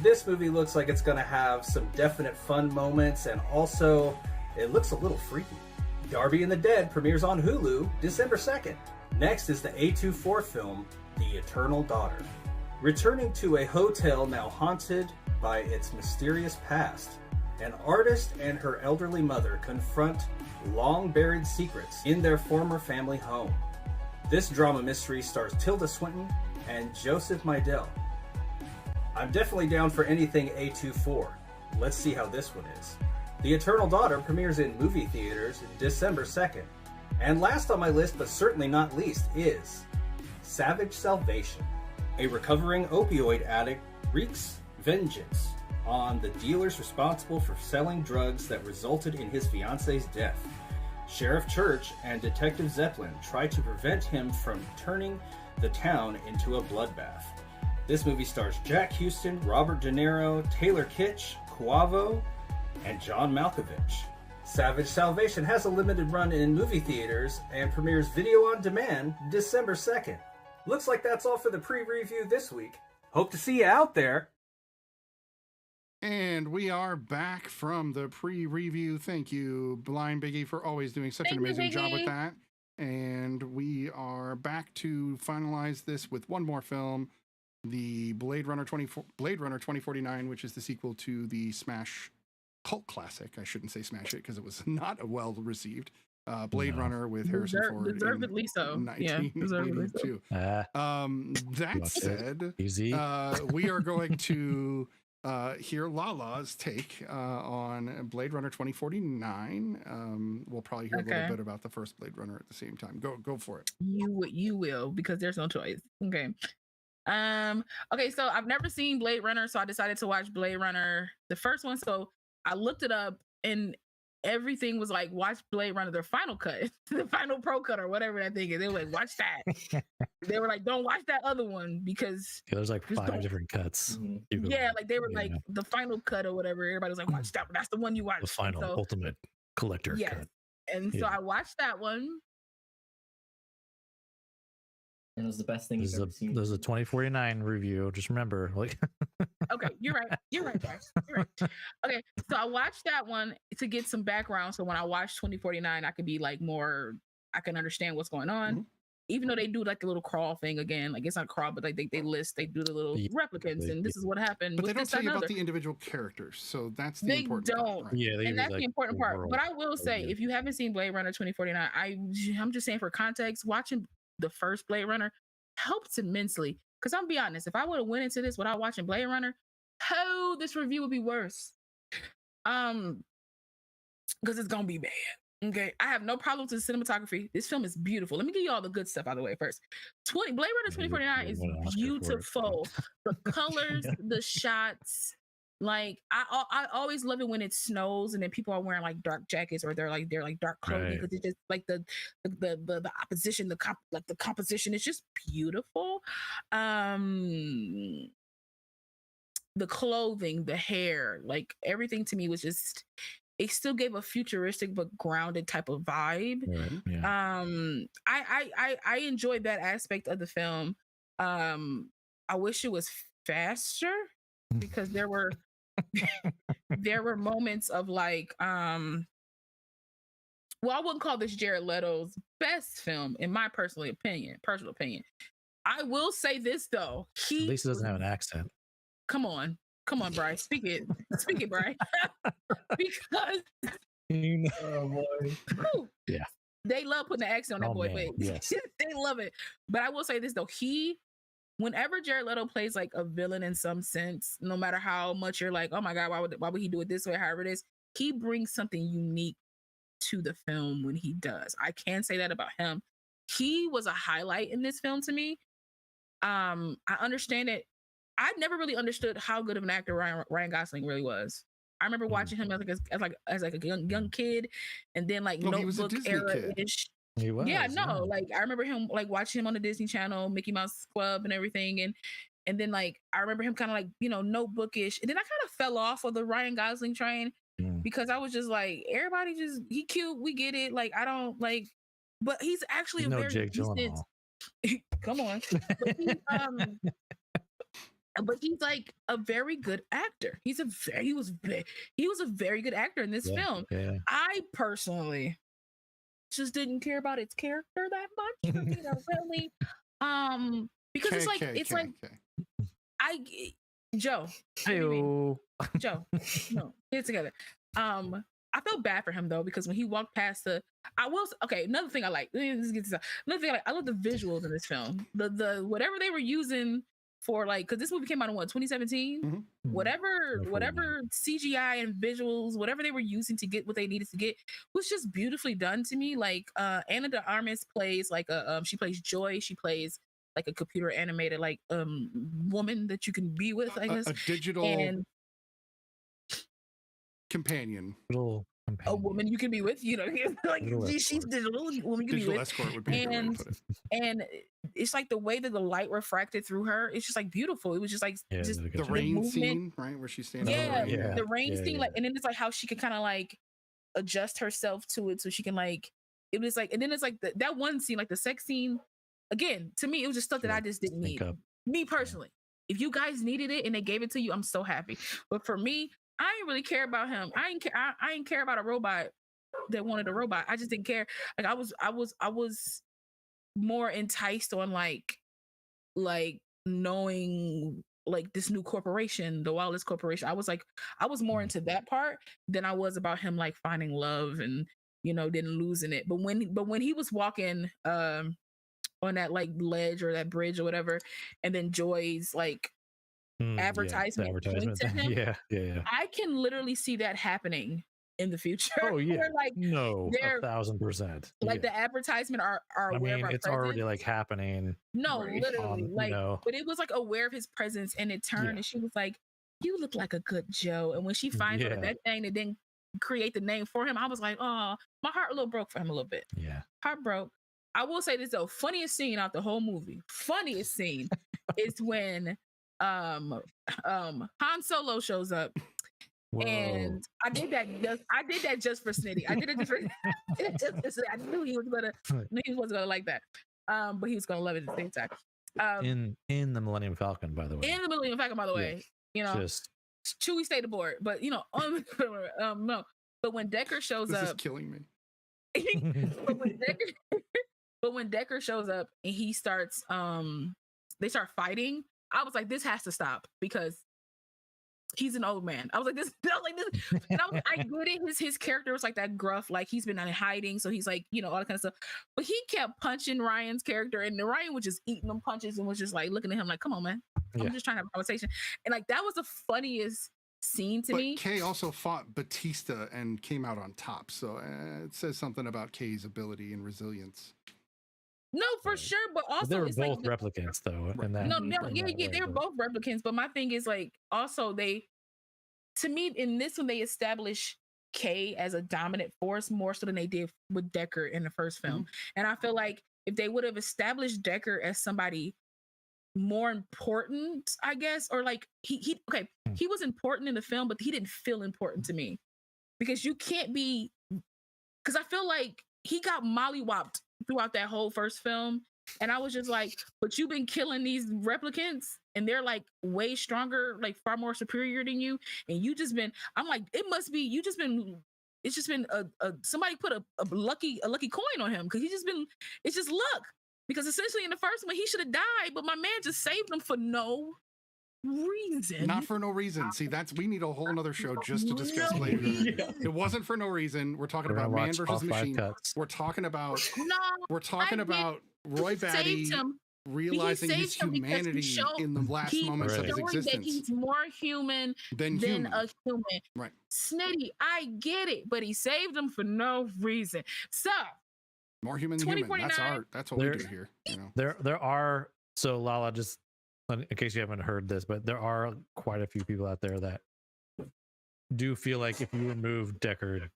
This movie looks like it's going to have some definite fun moments, and also it looks a little freaky. Darby and the Dead premieres on Hulu December 2nd. Next is the A24 film, The Eternal Daughter. Returning to a hotel now haunted by its mysterious past, an artist and her elderly mother confront long-buried secrets in their former family home. This drama mystery stars Tilda Swinton and Joseph Midel. I'm definitely down for anything A24. Let's see how this one is. The Eternal Daughter premieres in movie theaters December 2nd. And last on my list, but certainly not least, is Savage Salvation. A recovering opioid addict wreaks vengeance on the dealers responsible for selling drugs that resulted in his fiance's death. Sheriff Church and Detective Zeppelin try to prevent him from turning the town into a bloodbath. This movie stars Jack Houston, Robert De Niro, Taylor Kitsch, Quavo, and John Malkovich. Savage Salvation has a limited run in movie theaters and premieres video on demand December 2nd. Looks like that's all for the pre-review this week. Hope to see you out there. And we are back from the pre-review. Thank you, BlindBiggie, for always doing such an amazing job with that. And we are back to finalize this with one more film, the Blade Runner 2049, which is the sequel to the smash cult classic. I shouldn't say smash it because it was not a well received Blade Runner with Harrison Ford. Deservedly so. Yeah, deservedly so. That said, we are going to hear Lala's take on Blade Runner 2049. We'll probably hear a little bit about the first Blade Runner at the same time. Go for it. You will, because there's no choice. Okay. Okay, so I've never seen Blade Runner, so I decided to watch Blade Runner, the first one. So I looked it up and everything was like, watch Blade Runner, their final cut, the final pro cut or whatever that thing is. They were like, watch that. They were like, don't watch that other one because there's like 5 different cuts. Yeah, like they were like the final cut or whatever. Everybody was like, watch that one. That's the one you watch. The final ultimate collector cut. And so I watched that one. And it was the best thing you've ever seen. There's a 2049 review. Just remember, like. Okay, you're right, Josh. You're right. Okay, so I watched that one to get some background. So when I watch 2049, I could be like more. I can understand what's going on. Mm-hmm. Even though they do like the little crawl thing again, like it's not crawl, but like they do the little replicants, and this is what happened. But they don't tell you about the individual characters, so that's the important part. Right? Yeah, and that's the important part. But I will say, if you haven't seen Blade Runner 2049, I'm just saying for context, watching the first Blade Runner helps immensely. Because I'm be honest, if I would have went into this without watching Blade Runner, this review would be worse. Because it's gonna be bad. Okay, I have no problems with cinematography. This film is beautiful. Let me give you all the good stuff out of the way first. Blade Runner 2049 is beautiful. The colors, the shots. Like I always love it when it snows and then people are wearing like dark jackets or they're like dark clothing because it's just like the opposition, the composition is just beautiful. The clothing, the hair, like everything to me was just, it still gave a futuristic but grounded type of vibe. I enjoyed that aspect of the film. I wish it was faster because there were moments of like well, I wouldn't call this Jared Leto's best film in my personal opinion. I will say this though, at least he doesn't have an accent. Come on, Bryce. Speak it, Bryce. Because oh boy. Yeah, they love putting the accent on that boy. Wait, yes. They love it. But I will say this though, whenever Jared Leto plays like a villain in some sense, no matter how much you're like, oh my God, why would he do it this way? However it is, he brings something unique to the film when he does. I can say that about him. He was a highlight in this film to me. I understand it. I never really understood how good of an actor Ryan Gosling really was. I remember watching him as a young kid, and then like Notebook era-ish. He was, like I remember him like watching him on the Disney Channel, Mickey Mouse Club and everything, and then like I remember him kind of like, Notebookish, and then I kind of fell off of the Ryan Gosling train because I was just like, everybody just, he cute, we get it, like I don't like, but he's actually a very Jake decent. Come on, but he's like a very good actor. He was a very good actor in this film. Yeah. I personally just didn't care about its character that much for me to really because it's like Joe. Hey-o. Joe, no, get it together. I felt bad for him though, because when he walked past another thing I like. Another thing I love the visuals in this film. The whatever they were using for because this movie came out in 2017. Mm-hmm. Whatever CGI and visuals, whatever they were using to get what they needed to get, was just beautifully done to me. Ana de Armas plays she plays Joy. She plays like a computer animated woman that you can be with, I guess. A digital companion. A woman you can be with, she's digital. Woman you can be with. Escort would be and it's like the way that the light refracted through her. It's just like beautiful. It was just like the rain scene, right, where she's standing. The rain scene, and then it's like how she could kind of adjust herself to it, so she can it was like, and then it's like that one scene, the sex scene. Again, to me, it was just stuff that I just didn't need. Me personally, if you guys needed it and they gave it to you, I'm so happy. But for me, I didn't really care about him. I didn't care about a robot that wanted a robot. I just didn't care. I was more enticed on knowing this new corporation, the Wireless Corporation. I was more into that part than I was about him finding love and then losing it. But when he was walking on that ledge or that bridge or whatever, and then Joy's advertisement to him, yeah. I can literally see that happening in the future. Oh yeah, where, no, 1,000%. The advertisement are aware of our it's presence. already happening. No, literally, but it was aware of his presence, and it turned, and she was like, "You look like a good Joe." And when she finds out that thing that didn't create the name for him, I was like, "Oh, my heart a little broke for him a little bit." Yeah, heart broke. I will say this though, funniest scene out the whole movie. Funniest scene is when Han Solo shows up. Whoa. And I did that just for Snitty. I did it just for I knew he wasn't gonna like that. But he was gonna love it at the same time. In the Millennium Falcon, by the way. In the Millennium Falcon, by the way. Just Chewie stayed aboard, but no. But when Decker shows up, this is killing me. but when Decker shows up and he starts they start fighting, I was like, this has to stop because he's an old man. I was like this, and I get it. His character was that gruff, he's been in hiding, so he's all that kind of stuff. But he kept punching Ryan's character, and Ryan was just eating them punches and was just looking at him come on, man, I'm just trying to have a conversation. And that was the funniest scene to me. Kay also fought Batista and came out on top, so it says something about Kay's ability and resilience. No, for sure, but also they were both replicants, though. In that, they were both replicants. But my thing is also to me, in this one, they establish Kay as a dominant force more so than they did with Decker in the first film. Mm-hmm. And I feel like if they would have established Decker as somebody more important, I guess, or he was important in the film, but he didn't feel important to me because you can't be, because I feel like he got mollywopped throughout that whole first film, and I was just but you've been killing these replicants and they're way stronger, far more superior than you, and you just been, I'm it must be you just been, it's just been somebody put a lucky coin on him, because it's just luck, because essentially in the first one he should have died, but my man just saved him for no reason. Not for no reason. See, we need a whole nother show just to discuss later. It wasn't for no reason. We're talking about man versus machine. We're talking about Roy Batty realizing his humanity in the last moments of his existence. That he's more human than a human. Right. Snitty, I get it, but he saved him for no reason. So more human than human. That's what we do here. There are, so Lala, just in case you haven't heard this, but there are quite a few people out there that do feel like if you remove Deckard,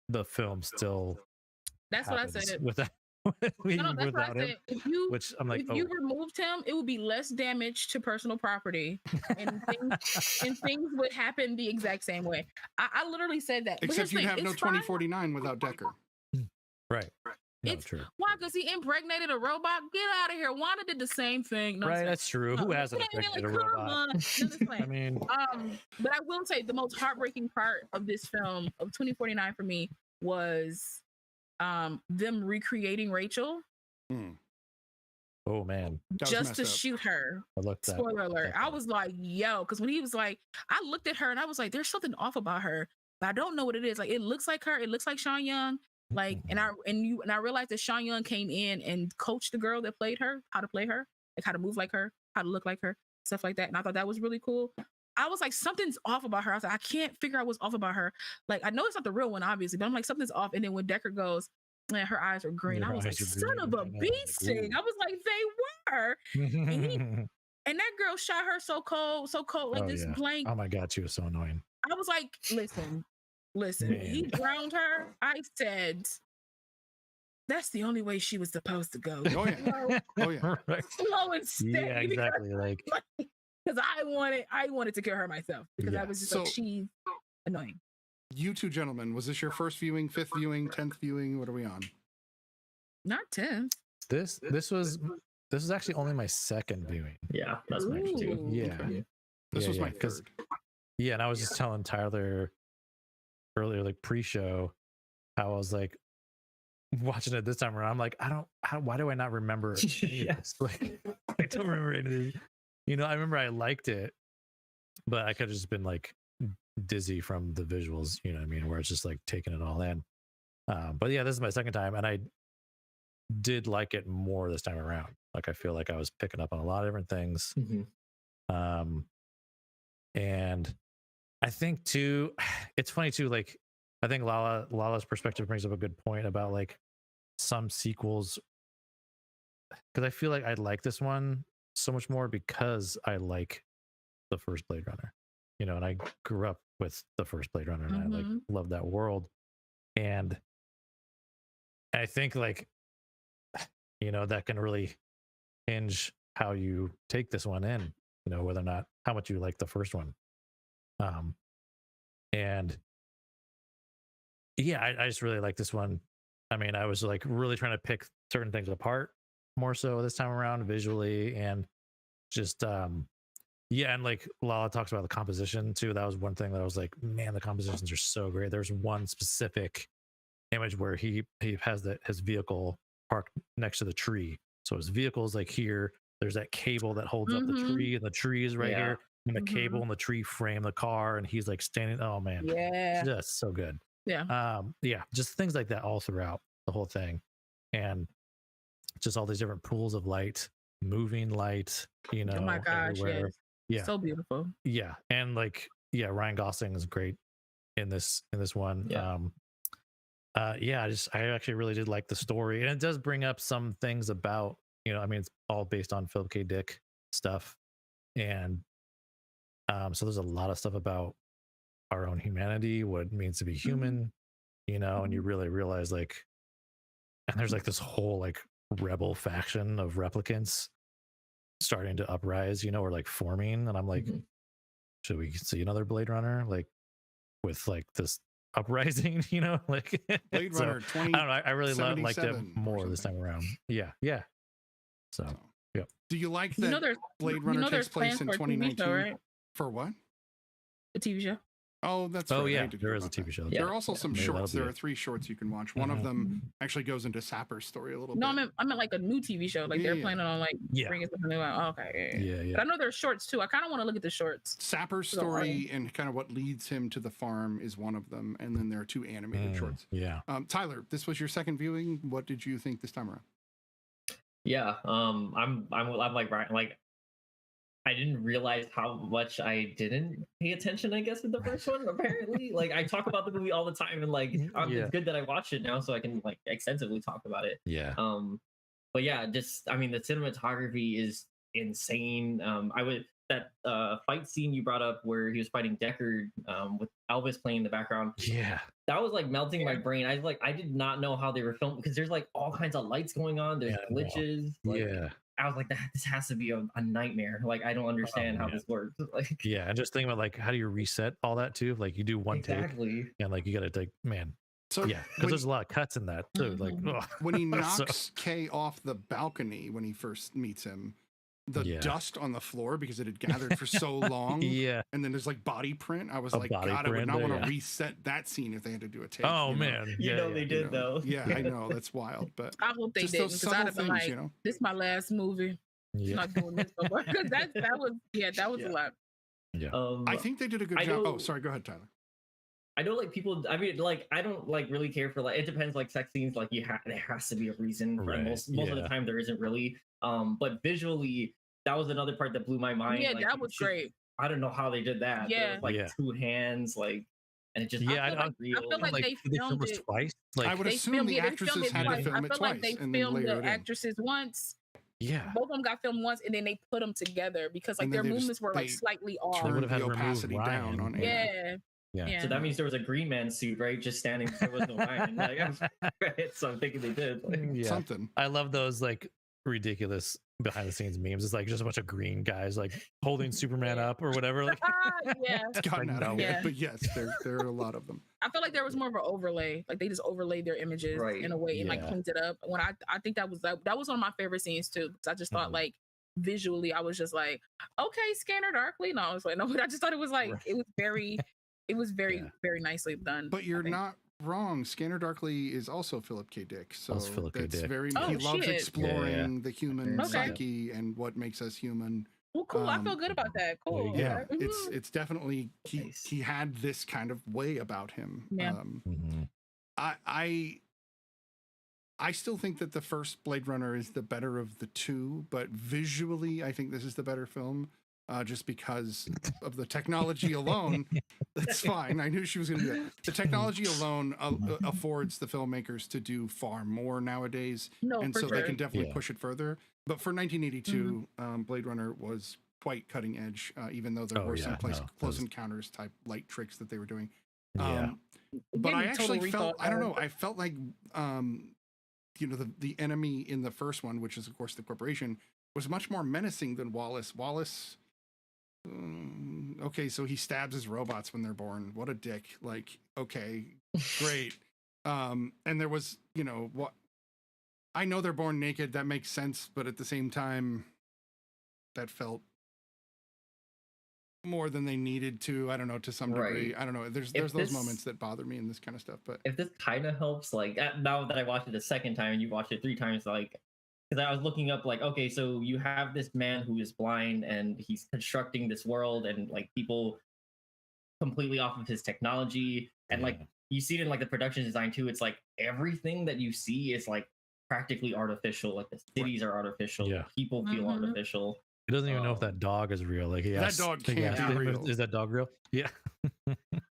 the film still. That's what I said. That's what I said. If you removed him, it would be less damage to personal property, and things would happen the exact same way. I literally said that. Except you'd have no 2049 without Decker. Right. No, it's true. Why? Because he impregnated a robot? Get out of here. Wanda did the same thing. No, right, that's true. Who hasn't impregnated a robot? I mean, but I will say the most heartbreaking part of this film of 2049 for me was them recreating Rachel Oh man, just to shoot her. I looked at Spoiler alert. that. I was like, yo, because when he was like, I looked at her and I was like, there's something off about her, but I don't know what it is. Like, it looks like her. It looks like Sean Young. Like, and I realized that Sean Young came in and coached the girl that played her, how to play her, like how to move like her, how to look like her, stuff like that. And I thought that was really cool. I was like, something's off about her. I was like, I can't figure out what's off about her. Like, I know it's not the real one, obviously, but I'm like, something's off. And then when Decker goes, and her eyes are green, I was like, son of a bee sting. I was like, they were. And that girl shot her so cold, like this blank. Oh my God, she was so annoying. I was like, listen, Man. he drowned her. I said, that's the only way she was supposed to go. Oh yeah. Oh yeah. Right. Slow and steady. Yeah, exactly. Like, because I wanted to kill her myself because I was just like, she's annoying. You two gentlemen, was this your first viewing, 5th viewing, 10th viewing? What are we on? Not 10. this was actually only my 2nd viewing. Yeah, that's mine too. Yeah. This was my because 3rd. yeah, and I was just telling Tyler earlier, like pre-show, how I was like watching it this time around. I'm like, why do I not remember any of this? Like, I don't remember any of this. You know, I remember I liked it, but I could have just been like dizzy from the visuals, you know what I mean, where it's just like taking it all in. But yeah, this is my 2nd time, and I did like it more this time around. Like, I feel like I was picking up on a lot of different things. And I think too, it's funny too, like, I think Lala's perspective brings up a good point about like some sequels, because I feel like I like this one so much more because I like the first Blade Runner, you know, and I grew up with the first Blade Runner, and I like love that world. And I think, like, you know, that can really hinge how you take this one in, you know, whether or not how much you like the first one. And yeah, I just really like this one. I mean, I was like really trying to pick certain things apart more so this time around visually, and just yeah, and like Lala talks about the composition too. That was one thing that I was like, man, the compositions are so great. There's one specific image where he has his vehicle parked next to the tree. So his vehicle's like here. There's that cable that holds up the tree, and the tree is right here. And the cable and the tree frame the car, and he's like standing. Oh man, yeah, just so good. Yeah, yeah, just things like that all throughout the whole thing, and just all these different pools of light, moving light. You know, oh my gosh, everywhere. Yeah, so beautiful. Yeah, and like, yeah, Ryan Gosling is great in this one. Yeah. Yeah, I actually really did like the story, and it does bring up some things about, you know, I mean, it's all based on Philip K. Dick stuff, and so there's a lot of stuff about our own humanity, what it means to be human, you know, and you really realize, like, and there's like this whole like rebel faction of replicants starting to uprise, you know, or like forming, and I'm like, should we see another Blade Runner like with like this uprising, you know, like Blade so, Runner 20. I don't know, I really liked it more this time around. Yeah. So yeah. Do you like that You know, there's Blade Runner takes place in for a TV 2019? show, right? For what? A TV show. Oh, that's Oh right. I yeah, did there hear is a about TV that. show. There are also some Maybe shorts. that'll There be are 3 shorts you can watch. One of them actually goes into Sapper's story a little No, bit. I meant like a new TV show. Like they're planning on like bringing something new out. Oh, okay. Yeah. But I know there's shorts too. I kind of want to look at the shorts. Sapper's story and kind of what leads him to the farm is one of them, and then there are 2 animated shorts. Yeah. Tyler, this was your 2nd viewing. What did you think this time around? Yeah, I'm like Brian. Like, I didn't realize how much I didn't pay attention, I guess, in the first one. Apparently, like, I talk about the movie all the time, and like, it's good that I watched it now, so I can like extensively talk about it. Yeah. But yeah, just, I mean, the cinematography is insane. That fight scene you brought up where he was fighting Deckard with Elvis playing in the background. Yeah. That was like melting my brain. I did not know how they were filmed, because there's like all kinds of lights going on. There's glitches. Like, I was like, this has to be a nightmare. Like, I don't understand how this works. Like, yeah, and just thinking about like, how do you reset all that too? Like, you do one take, and like you got to like, man. So yeah, because there's a lot of cuts in that too. Like, when he knocks Kay off the balcony when he first meets him, the Yeah. dust on the floor because it had gathered for so long. Yeah. And then there's like body print. I was A like, body God, I would print not there, want to yeah. reset that scene if they had to do a take. Oh you know? man. You know they You did know? though. Yeah, I know. That's wild. But I hope they just didn't, those because I'd subtle have been things, like, you know. "This is my last movie. I'm Yeah. not doing this no more." Because that was Yeah. a lot. Yeah. I think they did a good I job. know- Oh, sorry. Go ahead, Tyler. I know, like people. I mean, like I don't like really care for like. It depends. Like sex scenes, like there has to be a reason. Right, Most of the yeah. time, there isn't really. But visually, that was another part that blew my mind. Yeah, like, that was great. I don't know how they did that. There Yeah. was like Yeah. 2 hands, like, and it just Yeah, I feel like, real. I feel like they did they film filmed it it. twice? I Like, would They assume filmed the it. They filmed actresses it had to twice. film I it feel like twice they and then filmed layer the it in. actresses once. yeah. Both of them got filmed once, and then they put them together because like And their then they just- movements were like they slightly off. would Turned have had the to remove opacity down Ryan. on air. Yeah. Yeah. Yeah. So that means there was a green man suit, right? Just standing. There was no Ryan. Like, right? So I'm thinking they did. Like, Yeah. Something. I love those like ridiculous behind the scenes memes. It's like just a bunch of green guys like holding Superman up or whatever. Like, Yeah. It's gotten Like, out of no. hand, Yeah. but yes, there are a lot of them. I feel like there was more of an overlay. Like they just overlaid their images Right. in a way and like Yeah. cleaned it up. When I think that was one of my favorite scenes too. Because I just thought Mhm. like visually, I was just like, okay, Scanner Darkly. No, I was like, no, but I just thought it was like Right. it was very, Yeah. very nicely done. But I you're think. not wrong. Scanner Darkly is also Philip K. Dick. So Also Philip K. that's Dick. very Oh, he loves shit. exploring the human Okay. psyche and what makes us human. Well, cool. I feel Um, good about that. There you Cool. go. Yeah, Okay. it's definitely Nice. he had this kind of way about him. Yeah. Mhm. I still think that the first Blade Runner is the better of the two, but visually, I think this is the better film. Just because of the technology alone, that's fine. I knew she was going to do that. The technology alone affords the filmmakers to do far more nowadays, No, and for so sure. they can definitely Yeah. push it further. But for 1982, Blade Runner was quite cutting edge, even though there Oh, were yeah, some no, close that was- encounters type light tricks that they were doing. Yeah. It But gave I me Total actually felt, Recall I don't know, vibes. I felt like, the enemy in the first one, which is of course the corporation, was much more menacing than Wallace. Wallace, okay, so he stabs his robots when they're born. What a dick. Like, okay, great. And there was, what I know they're born naked, that makes sense, but at the same time, that felt more than they needed to. I don't know, to some degree. Right. I don't know. There's If those this- moments that bother me in this kind of stuff, but if this kind of helps, like now that I watched it the second time and you watched it 3 times, like, because I was looking up, like, okay, so you have this man who is blind and he's constructing this world and like people completely off of his technology, and like you see it in like the production design too. It's like everything that you see is like practically artificial. Like the cities are artificial, Yeah. people feel Mhm. artificial. He doesn't even know if that dog is real. Like he That asked, dog he can't asked be him, real. Is that dog real? Yeah.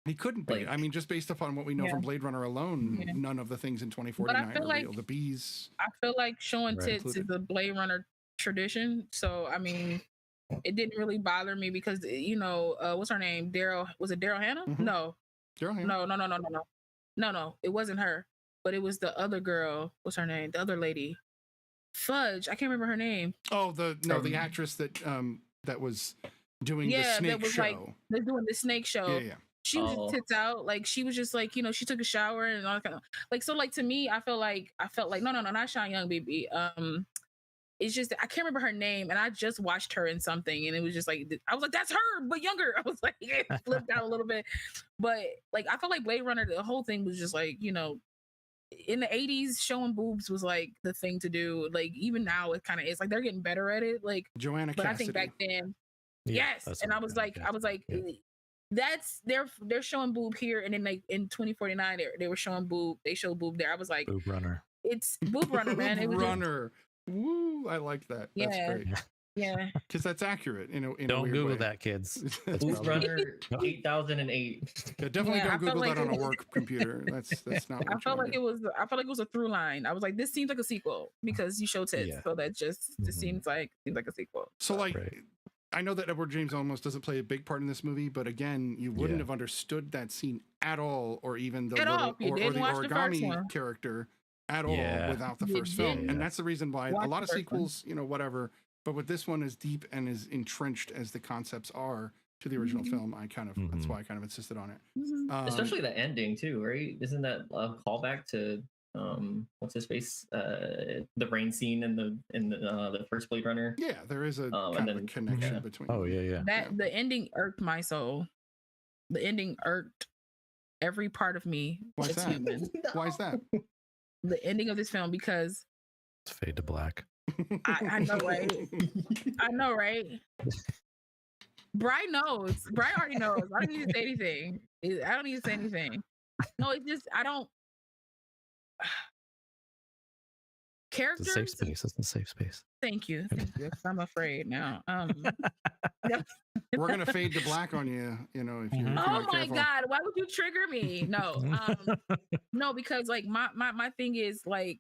he couldn't be. Like- I mean, just based upon what we know Yeah. from Blade Runner alone, Yeah. none of the things in 2049 feel are like- real. The bees. I feel like showing Right. tits Included. is a Blade Runner tradition. So I mean, it didn't really bother me because what's her name? Daryl, was it Daryl Hannah? Mhm. No, Daryl Hannah. no, it wasn't her. But it was the other girl. What's her name? The other lady. Fudge. I can't remember her name. Oh, the actress that was doing the Yeah, snake that was show. like they're doing the snake show. yeah. She was Oh. just tits out. Like she was just like, she took a shower and all that kind of like, so like to me, I felt like no, not Sean Young, baby. It's just I can't remember her name, and I just watched her in something, and it was just like I was like, that's her, but younger. I was like, it flipped out a little bit, but like I felt like Blade Runner, the whole thing was just like in the 80s, showing boobs was like the thing to do. Like even now, it kind of is like they're getting better at it. Like, Joanna but Cassidy. I think back then. Yeah, Yes, that's and what I was I'm like, yeah. that's they're showing boob here, and then like in 2049 they were showing boob. They showed boob there. I was like, Boob runner. it's boob runner, man. It was just, Runner. Woo! I like that. That's Yeah. great yeah. because that's accurate. In a Don't weird Google way. that, kids. That's Boob probably- Runner 8008. Yeah, definitely Yeah, I don't felt Google like that on it- a work computer. That's not. What I you felt wanna like do. I felt like it was a through line. I was like, this seems like a sequel because you show tits, Yeah. so that just Mhm. seems like a sequel. So like. Right. I know that Edward James Olmos doesn't play a big part in this movie, but again, you wouldn't Yeah. have understood that scene at all, or even the At all, little, if you or didn't the watch the first origami one. character at all Yeah. without the You first film. didn't And that's the reason why watch a lot the of first one. sequels, whatever. But with this one, as deep and as entrenched as the concepts are to the original Mhm. film, that's Mhm. why I kind of insisted on it. Mhm. Um, Especially the ending too, right? Isn't that a callback to what's his face? The rain scene in the first Blade Runner. Yeah, there is a kind of a connection between. Oh yeah. The ending irked my soul. The ending irked every part of me. Why is that? Human. Why is that? The ending of this film, because It's fade to black. I know, right? I know, right? Brian knows. Brian already knows. I don't need to say anything. I don't need to say anything. No, it's just I don't. Characters. It's a safe space. It's a safe space. Thank you. Thank you. I'm afraid now. We're gonna fade to black on you. You know, if you're. Oh not my careful. God! Why would you trigger me? No, no, because like my thing is like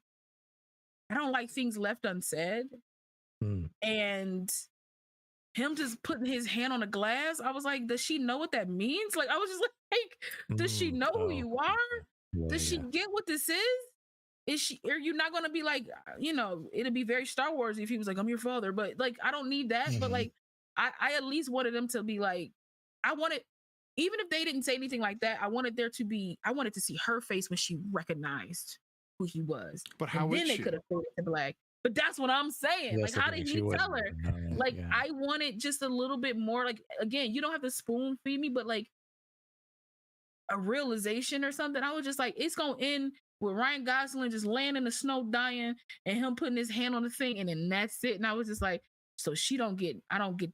I don't like things left unsaid, and him just putting his hand on the glass. I was like, does she know what that means? Like, I was just like, does she know who you are? Yeah, Does she get what this is? Is she? Are you not gonna be like, you know? It'd be very Star Wars if he was like, I'm your father, but like, I don't need that. But like, I at least wanted them to be like, I wanted, even if they didn't say anything like that, I wanted there to be, I wanted to see her face when she recognized who he was. But how would then they she? could have faded to black. But that's what I'm saying. Yes, like, how I did think he she tell would. her? No, Like, yeah. I wanted just a little bit more. Like, again, you don't have to spoon feed me, but like a realization or something. I was just like, it's gonna end with Ryan Gosling just laying in the snow dying and him putting his hand on the thing, and then that's it. And I was just like, so she don't get, I'm kind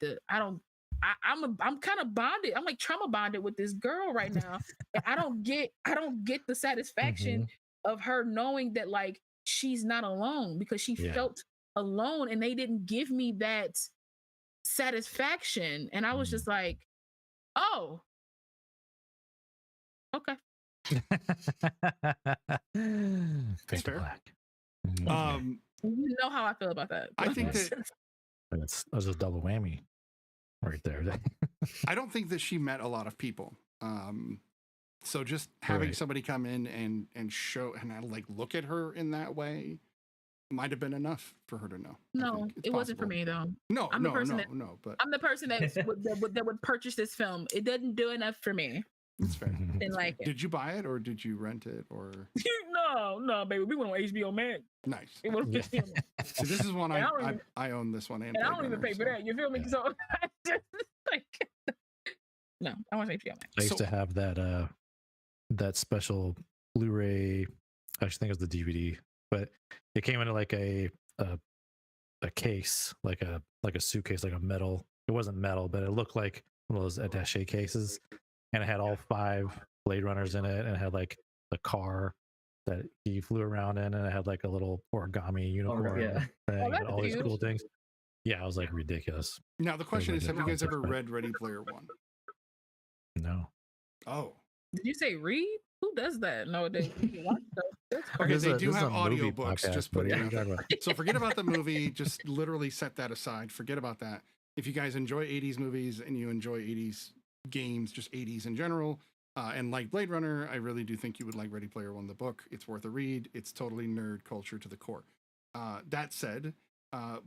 of bonded. I'm like trauma bonded with this girl right now. And I don't get the satisfaction of her knowing that like she's not alone, because she felt alone and they didn't give me that satisfaction. And I was just like, oh, okay. Fade to fair. black. You know how I feel about that. I think that That's a double whammy right there. I don't think that she met a lot of people. So just having somebody come in and show and like look at her in that way might have been enough for her to know. No, it wasn't for me though. No, I'm the no, person no, that- no. But I'm the person that would purchase this film. It doesn't do enough for me. it's fair. Didn't like it. Did you buy it or did you rent it or? No, baby. We went on HBO Max. Nice. It was Yeah. So this is one And I don't even- I own this one and I Blade don't even Runner, pay for so- that. You feel me? yeah. So I just like no, I want HBO Max. I used to have that that special Blu-ray. I actually think it was the DVD, but it came into like a case, like a suitcase, like a metal. It wasn't metal, but it looked like one of those attaché cases, and it had all 5 Blade Runners in it, and it had like the car that he flew around in, and it had like a little origami unicorn thing, and that's all these huge. cool things. Yeah, I was like ridiculous. Now the question is, have you guys ever Different. read Ready Player One? No. Oh, Did you say read? Who does that nowadays? You watch stuff. That's okay. crazy. They do have audiobooks. Just put it it out out there. there. So forget about the movie. Just literally set that aside. Forget about that. If you guys enjoy 80s movies and you enjoy 80s games, just 80s in general, and like Blade Runner, I really do think you would like Ready Player One, the book. It's worth a read. It's totally nerd culture to the core. That said,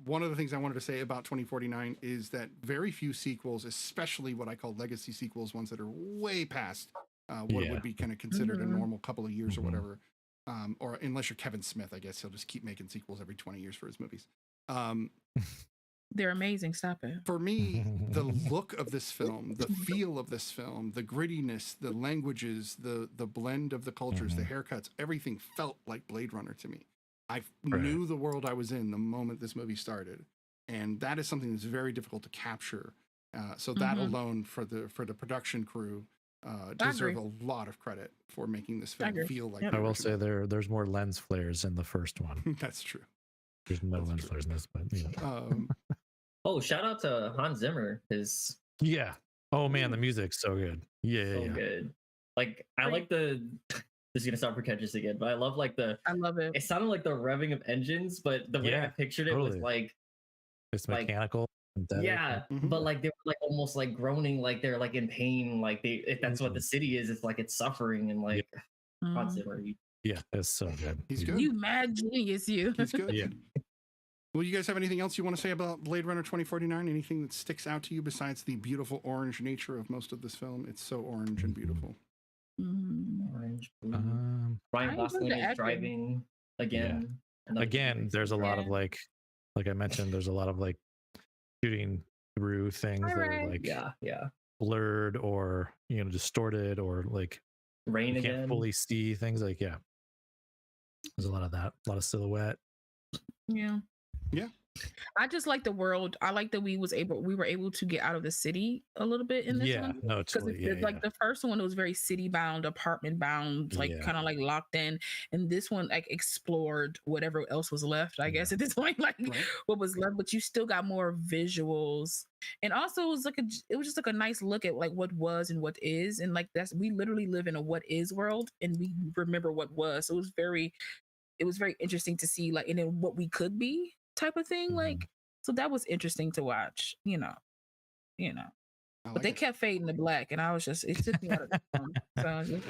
one of the things I wanted to say about 2049 is that very few sequels, especially what I call legacy sequels, ones that are way past what would be kind of considered a normal couple of years or whatever, or unless you're Kevin Smith, I guess he'll just keep making sequels every 20 years for his movies. They're amazing. Stop it. For me, the look of this film, the feel of this film, the grittiness, the languages, the blend of the cultures, the haircuts, everything felt like Blade Runner to me. I knew the world I was in the moment this movie started, and that is something that's very difficult to capture. So that alone for the production crew deserve a lot of credit for making this film feel like. I will say there's more lens flares in the first one. That's true. There's no lens flares in this, but you know. Oh, shout out to Hans Zimmer. Yeah. Oh man, the music's so good. Yeah, So good. Like I like the. This is gonna sound pretentious again, but I love like I love it. It sounded like the revving of engines, but the way I pictured it was like it's mechanical. Yeah, but like they were like almost like groaning, like they're like in pain, like if that's what the city is, it's like it's suffering and like Hans Zimmer. Yeah, it's so good. He's good. You mad genius, you. He's good. Yeah. Well, you guys have anything else you want to say about Blade Runner 2049? Anything that sticks out to you besides the beautiful orange nature of most of this film? It's so orange and beautiful. Orange, blue. Um, Ryan I enjoyed Gosling the is acting. driving again. Another again, movie. there's a lot of Yeah. like I mentioned, there's a lot of like shooting through things that are Alright. like yeah. blurred or distorted or like Rain you again. can't fully see things. Like there's a lot of that, a lot of silhouette. Yeah. Yeah. I just like the world. I like that we were able to get out of the city a little bit in this one. No, Because totally. like the first one, it was very city bound, apartment bound, like Yeah. kind of like locked in. And this one like explored whatever else was left, I guess, at this point, like Right. what was left, but you still got more visuals. And also it was just like a nice look at like what was and what is. And like we literally live in a what is world and we remember what was. So it was very interesting to see like and then what we could be type of thing. Mhm. Like so that was interesting to watch, I but like they it. kept fading to black and I was just it took me out of the film. So I was just,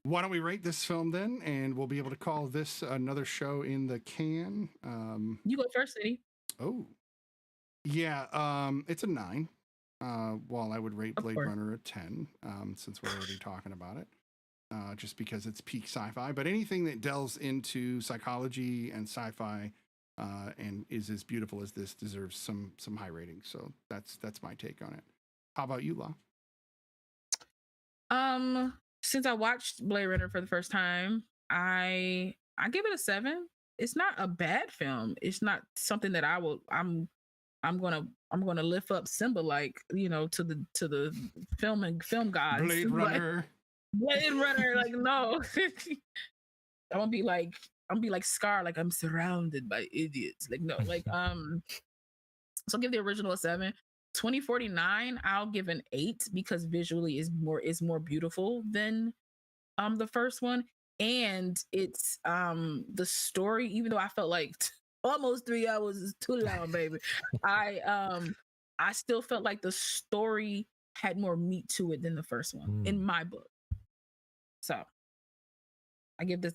Why don't we rate this film then, and we'll be able to call this another show in the can. you go first, City. Oh, yeah. It's a 9. While I would rate Of Blade course. Runner a 10, since we're already talking about it, just because it's peak sci-fi. But anything that delves into psychology and sci-fi and is as beautiful as this deserves some high ratings. So that's my take on it. How about you, La? Since I watched Blade Runner for the first time, I give it a 7. It's not a bad film. It's not something that I'm gonna lift up Simba like to the film gods. Blade Like, Runner. Blade Runner, like no. I'm gonna be like Scar, like I'm surrounded by idiots. Like no, like so give the original a 7. 2049, I'll give an 8 because visually is more beautiful than the first one. And it's the story, even though I felt like almost 3 hours is too long, baby. I still felt like the story had more meat to it than the first one in my book. So I give this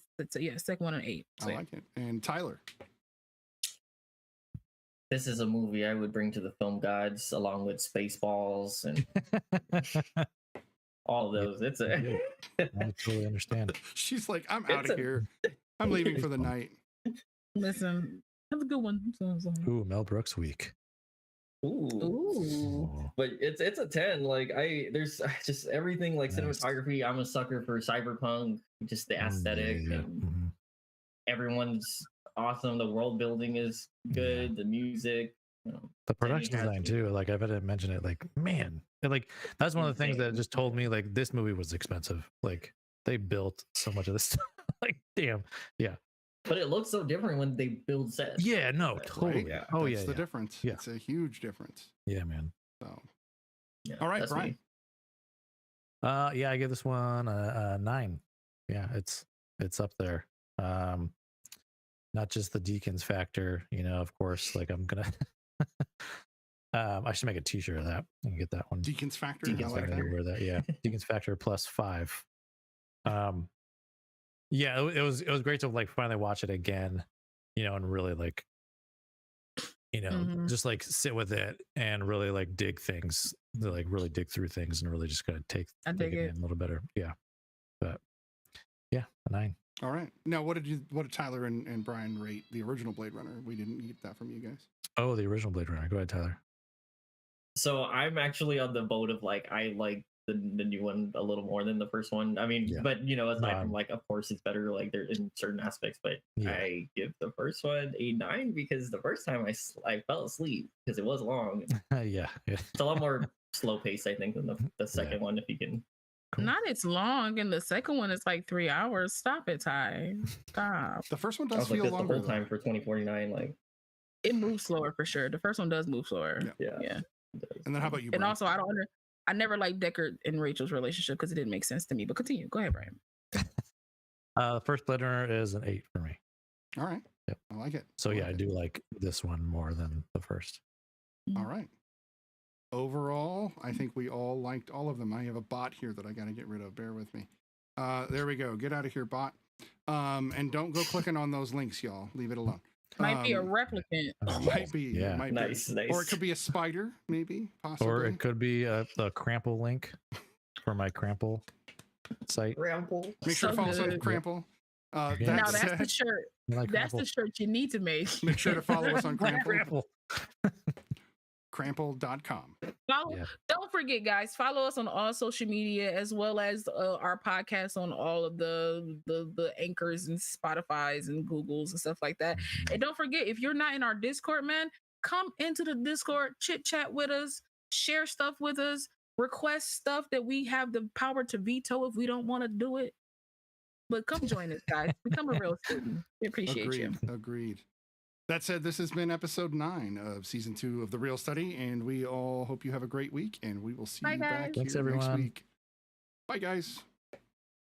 second one an 8. So, I like it. And Tyler. This is a movie I would bring to the film gods along with Spaceballs and all of those. It's a I totally understand. She's like, I'm out of here. I'm leaving for the night. listen, have a good one. Ooh, Mel Brooks week. Ooh. But it's a 10. Like there's just everything like cinematography. I'm a sucker for cyberpunk, just the aesthetic and everyone's awesome. The world building is good. The music, the production design too. Like I've had to mention it. Like man, like that's one of the things that just told me like this movie was expensive. Like they built so much of this stuff. Like damn, yeah. But it looks so different when they build sets. Yeah, no, totally. Right? Yeah. Oh That's yeah, the yeah. difference. Yeah. It's a huge difference. Yeah, man. So, Yeah, all right, that's Brian. me. Yeah, I give this one a 9. Yeah, it's up there. Not just the Deacons factor, of course. Like I'm gonna, I should make a T-shirt of that and get that one. Deacon's Factor. Deacon's I like Factor. that. Wear that, yeah. Deacons factor plus 5. Yeah, it was great to like finally watch it again, and really like, just like sit with it and really like dig things, like really dig through things and really just kind of take it in a little better. Yeah, but yeah, a 9. All right. Now, what did Tyler and Brian rate the original Blade Runner? We didn't get that from you guys. Oh, the original Blade Runner. Go ahead, Tyler. So I'm actually on the boat of like I like the new one a little more than the first one. I mean, but aside from like, of course, it's better like they're in certain aspects. But I give the first one a 9 because the first time I fell asleep because it was long. Yeah. It's a lot more slow paced, I think, than the second one. If you can. Cool. Not it's long, and the second one is like 3 hours. Stop it, Ty. Stop. The first one I does was like, feel that's longer. the whole time for 2049. Like It moves slower for sure. The first one does move slower. yeah. And then how about you, And Brian? also, I never liked Deckard and Rachel's relationship because it didn't make sense to me. But continue. Go ahead, Brian. First Blade Runner is an 8 for me. All right. Yep. I like it. So like I do like this one more than the first. All right. Overall, I think we all liked all of them. I have a bot here that I got to get rid of. Bear with me. There we go. Get out of here, bot. And don't go clicking on those links, y'all. Leave it alone. Might be a replicant. Might be. Yeah. Might Nice. be. Or it could be a spider, maybe, possibly. Or it could be a Crample link for my Crample site. Ramble. Make sure to follow us on good. Crample. Now That's that's the it. shirt. Like That's the shirt you need to make. Make sure to follow us on Crample. Crample. Crample.com. Follow. Yeah. Don't forget, guys. Follow us on all social media as well as our podcast on all of the anchors and Spotify's and Googles and stuff like that. And don't forget, if you're not in our Discord, man, come into the Discord, chit chat with us, share stuff with us, request stuff that we have the power to veto if we don't want to do it. But come join us, guys. Become a real student. We appreciate you. Agreed. That said, this has been episode 9 of season 2 of The Real Study, and we all hope you have a great week, and we will see Bye, you guys. back Thanks, here next everyone. week. Bye, guys.